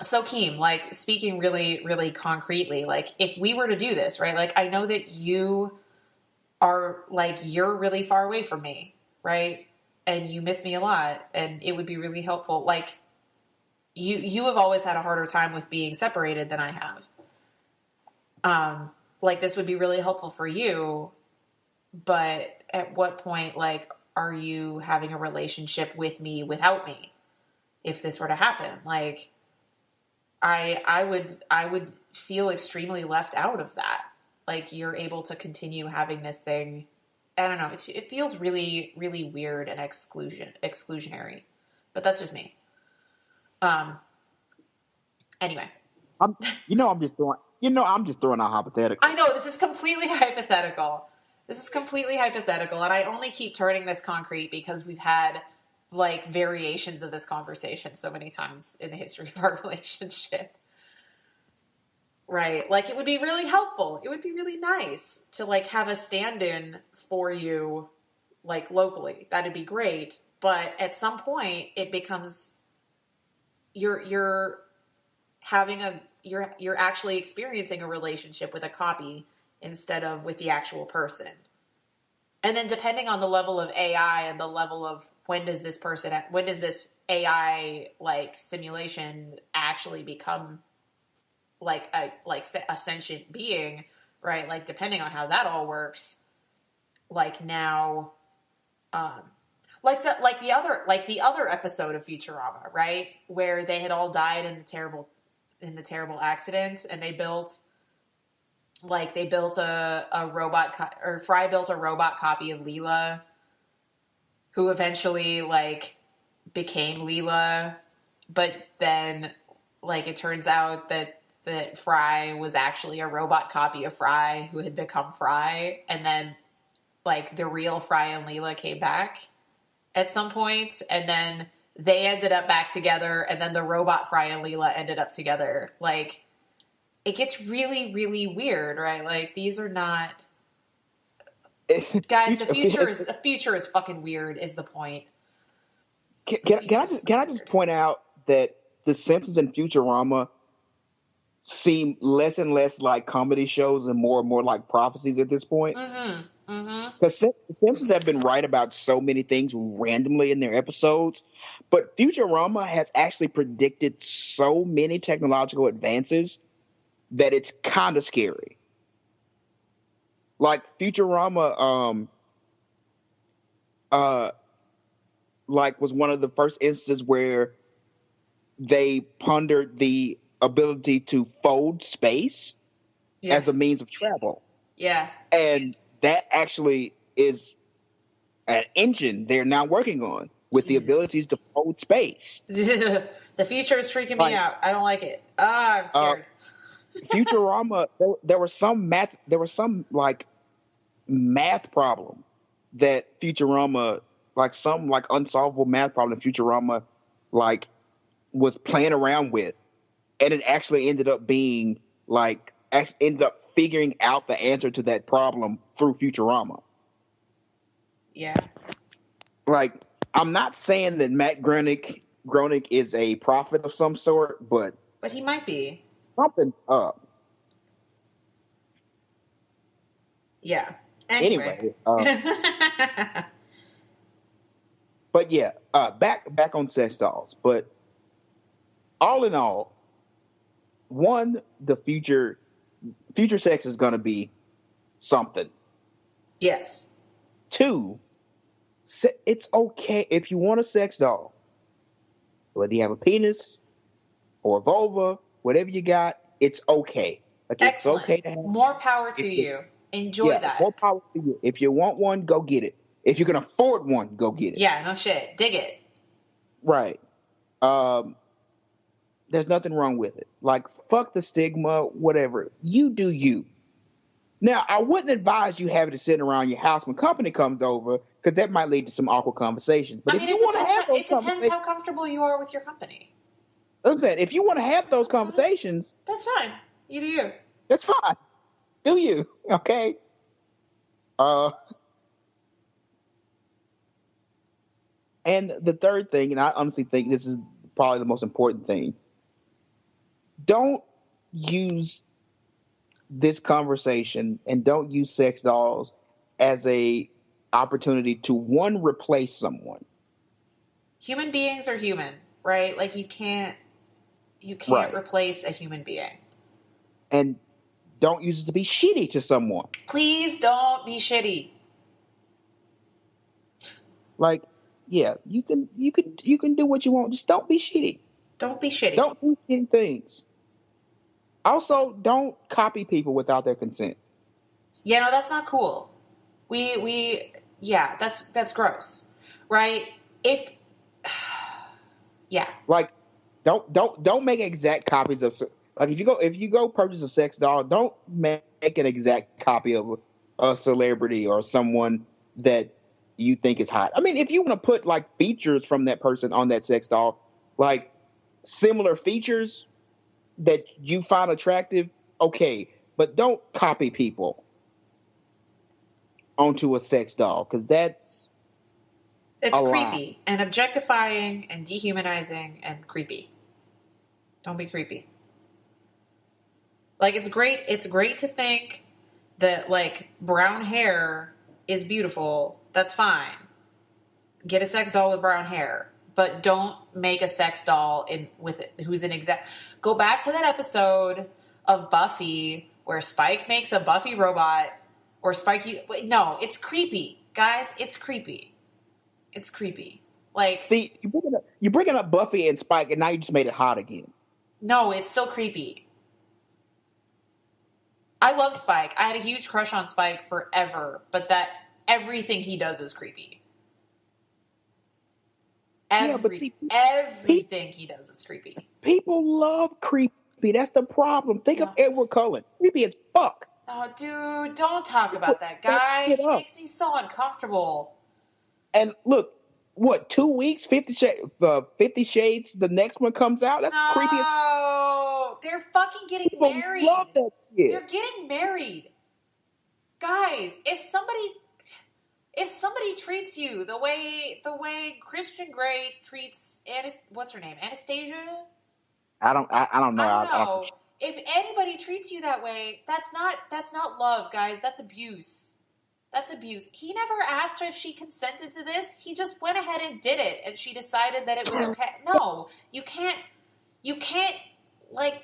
so, Keem, like, speaking really, really concretely, like, if we were to do this, right? Like, I know that you are, like, you're really far away from me, right? And you miss me a lot, and it would be really helpful. Like, you have always had a harder time with being separated than I have. Like, this would be really helpful for you, but at what point, like, are you having a relationship with me without me? If this were to happen, like, I would feel extremely left out of that. Like, you're able to continue having this thing. I don't know. It feels really, really weird and exclusionary, but that's just me. Anyway, I'm just throwing out hypothetical. I know this is completely hypothetical. And I only keep turning this concrete because we've had, like, variations of this conversation so many times in the history of our relationship. Right? Like, it would be really helpful. It would be really nice to, like, have a stand-in for you, like, locally. That'd be great. But at some point, it becomes you're actually experiencing a relationship with a copy instead of with the actual person. And then depending on the level of AI and the level of when does this AI, like, simulation actually become like a sentient being, right? Like, depending on how that all works, like, now, like the other episode of Futurama, right, where they had all died in the terrible accident, and they built a robot, or Fry built a robot copy of Leela, who eventually, like, became Leela, but then, like, it turns out that Fry was actually a robot copy of Fry who had become Fry, and then, like, the real Fry and Leela came back at some point, and then they ended up back together, and then the robot Fry and Leela ended up together. Like, it gets really, really weird, right? Like, these are not... Guys, the future is fucking weird, is the point. Can I just point out that The Simpsons and Futurama seem less and less like comedy shows and more like prophecies at this point? Because The Simpsons have been right about so many things randomly in their episodes, but Futurama has actually predicted so many technological advances that it's kind of scary. Like, Futurama, like, was one of the first instances where they pondered the ability to fold space as a means of travel. Yeah. And that actually is an engine they're now working on with the abilities to fold space. The future is freaking me out. I don't like it. I'm scared. Futurama, there was some math problem that Futurama, like, some, like, unsolvable math problem Futurama, like, was playing around with, and it actually ended up being, like, figuring out the answer to that problem through Futurama. Yeah. Like, I'm not saying that Matt Groening is a prophet of some sort, but he might be. Something's up. Yeah. Anyway. But yeah, back on sex dolls. But all in all, one, the future sex is going to be something. Yes. Two, it's okay if you want a sex doll, whether you have a penis or a vulva, whatever you got, it's okay. Like, excellent. It's okay to have. More power to you. Enjoy that. More power to you. If you want one, go get it. If you can afford one, go get it. Yeah, no shit. Dig it. Right. there's nothing wrong with it. Like, fuck the stigma, whatever. You do you. Now, I wouldn't advise you having it sitting around your house when company comes over, because that might lead to some awkward conversations. But I if mean, you want to have those it depends conversations, how comfortable you are with your company. I'm saying, if you want to have those conversations, That's fine. You do you. that's fine. Do you? Okay. And the third thing, and I honestly think this is probably the most important thing, don't use this conversation and don't use sex dolls as a opportunity to, one, replace someone. Human beings are human, right? Like you can't Right. replace a human being. And don't use it to be shitty to someone. Please don't be shitty. Like, yeah, you can do what you want. Just don't be shitty. Don't be shitty. Don't do shitty things. Also, don't copy people without their consent. Yeah, no, that's not cool. Yeah, that's gross, right? Yeah. Like, don't make exact copies of, like, if you go purchase a sex doll, don't make an exact copy of a celebrity or someone that you think is hot. I mean, if you want to put like features from that person on that sex doll, like similar features that you find attractive, okay, but don't copy people onto a sex doll, because it's creepy and objectifying and dehumanizing and creepy. Don't be creepy. Like, it's great to think that like brown hair is beautiful. That's fine. Get a sex doll with brown hair, but don't make a sex doll who's an exact. Go back to that episode of Buffy where Spike makes a Buffy robot, or no, it's creepy, guys. It's creepy. It's creepy. Like, see, you're bringing up Buffy and Spike, and now you just made it hot again. No, it's still creepy. I love Spike. I had a huge crush on Spike forever, but everything he does is creepy. Everything he does is creepy. People love creepy. That's the problem. Think of Edward Cullen. Creepy as fuck. Oh, dude, don't talk about that guy. He makes me so uncomfortable. And look, what, 2 weeks? 50 Shades, the next one comes out? That's creepy as fuck. No, they're fucking getting People married. love that shit. They're getting married. Guys, if somebody treats you the way Christian Grey treats what's her name? Anastasia? I don't know. I don't know. If anybody treats you that way, that's not love, guys. That's abuse. That's abuse. He never asked her if she consented to this. He just went ahead and did it, and she decided that it was okay. No, you can't like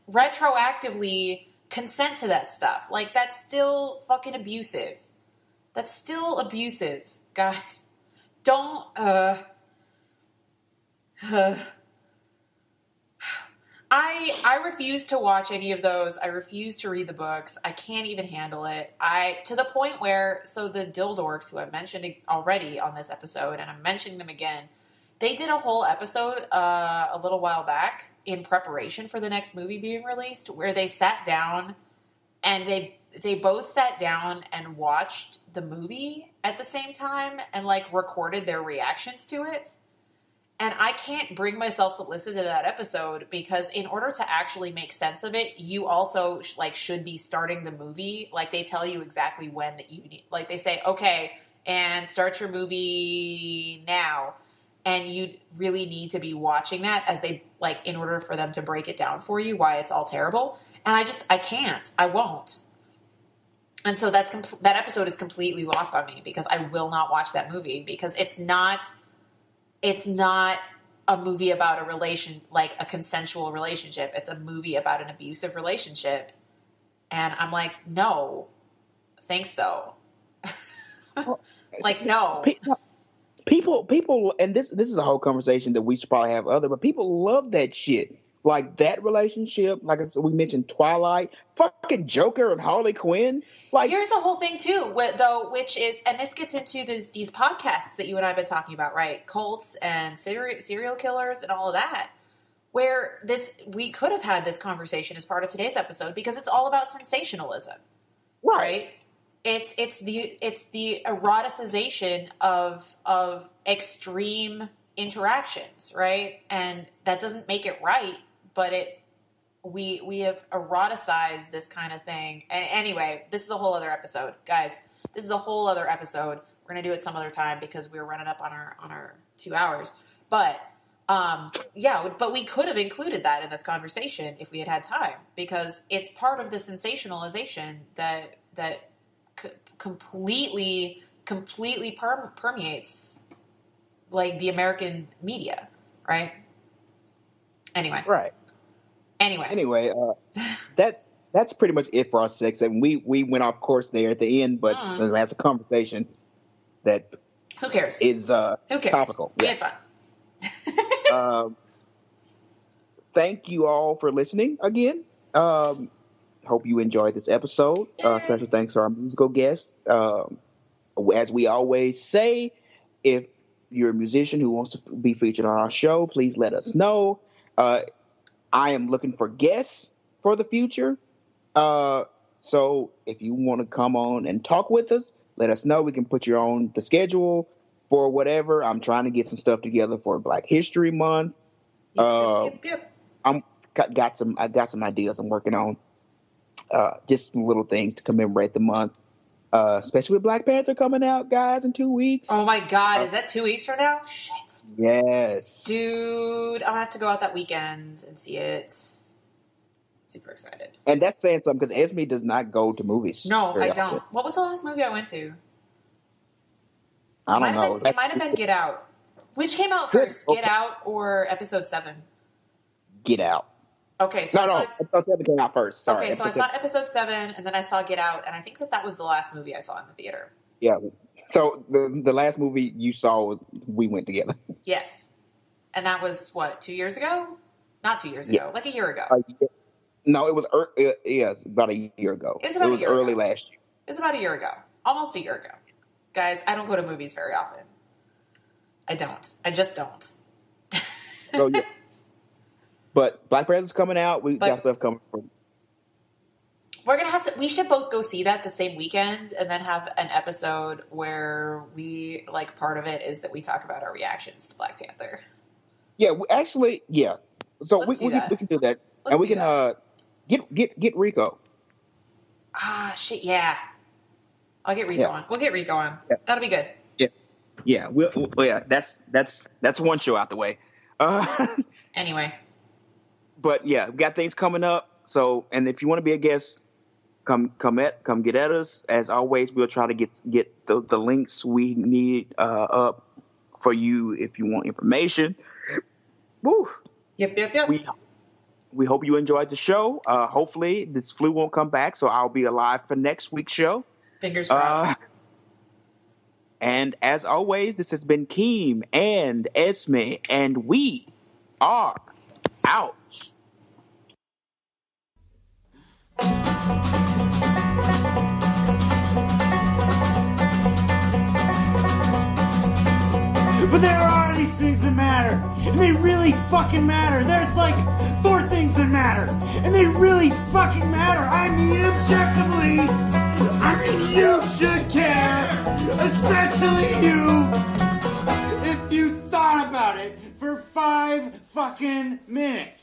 retroactively consent to that stuff. Like, that's still fucking abusive. That's still abusive, guys. Don't I refuse to watch any of those. I refuse to read the books. I can't even handle it. To the point where, so the Dildorks, who I've mentioned already on this episode, and I'm mentioning them again, they did a whole episode a little while back in preparation for the next movie being released, where they sat down and they both sat down and watched the movie at the same time and like recorded their reactions to it. And I can't bring myself to listen to that episode, because in order to actually make sense of it, you also should be starting the movie. Like, they tell you exactly when that you need. Like, they say, okay, and start your movie now. And you really need to be watching that as they, in order for them to break it down for you, why it's all terrible. And I can't. I won't. And so that episode is completely lost on me, because I will not watch that movie, because it's not a movie about a consensual relationship. It's a movie about an abusive relationship. And I'm like, no, thanks though. No. People, and this is a whole conversation that we should probably have but people love that shit. like that relationship, like I said, we mentioned Twilight, fucking Joker and Harley Quinn. Like, here's the whole thing too, which is, and this gets into these podcasts that you and I have been talking about, right? Cults and serial killers and all of that. Where we could have had this conversation as part of today's episode because it's all about sensationalism, right? It's the eroticization of extreme interactions, right? And that doesn't make it right, but we have eroticized this kind of thing. And anyway, this is a whole other episode, guys. This is a whole other episode. We're gonna do it some other time because we're running up on our 2 hours. But but we could have included that in this conversation if we had time, because it's part of the sensationalization that completely permeates like the American media, right? Anyway. That's pretty much it for our sex. And we went off course there at the end, but that's a conversation that who cares is topical. We had fun. Thank you all for listening again. Hope you enjoyed this episode. Special thanks to our musical guests. As we always say, if you're a musician who wants to be featured on our show, please let us know. I am looking for guests for the future. So if you want to come on and talk with us, let us know. We can put you on the schedule for whatever. I'm trying to get some stuff together for Black History Month. Yep. I got some ideas I'm working on. Just some little things to commemorate the month. Especially with Black Panther coming out, guys, in 2 weeks. Oh my God, is that 2 weeks from now? Shit. Yes. Dude, I'm gonna have to go out that weekend and see it. Super excited. And that's saying something because Esme does not go to movies. No, I don't. often. What was the last movie I went to? I don't know. It might have been Get Out. Which came out first, Get Out or Episode 7? Get Out. Okay, so Episode 7 came out first. Sorry. Okay, so I saw Episode 7, and then I saw Get Out, and I think that was the last movie I saw in the theater. Yeah. So the last movie you saw, we went together. Yes. And that was, what, 2 years ago? Not 2 years ago, like a year ago. No, it was about a year ago. It was early last year. It was about a year ago. Almost a year ago. Guys, I don't go to movies very often. I don't. I just don't. So, yeah. But Black Panther's coming out. We got stuff coming from. We're going to have to, we should both go see that the same weekend and then have an episode where we, like, part of it is that we talk about our reactions to Black Panther. Yeah, actually, yeah. So we can do that. And we can get Rico. Ah, shit, yeah. I'll get Rico on. We'll get Rico on. Yeah. That'll be good. Yeah. That's one show out the way. Anyway. But yeah, we got things coming up. So, and if you want to be a guest, come get at us. As always, we'll try to get the links we need up for you if you want information. Woo. Yep. We hope you enjoyed the show. Hopefully this flu won't come back, so I'll be alive for next week's show. Fingers crossed. And as always, this has been Keem and Esme, and we are out. But there are these things that matter, and they really fucking matter. There's like 4 things that matter, and they really fucking matter. I mean, objectively, you should care, especially you, if you thought about it for 5 fucking minutes.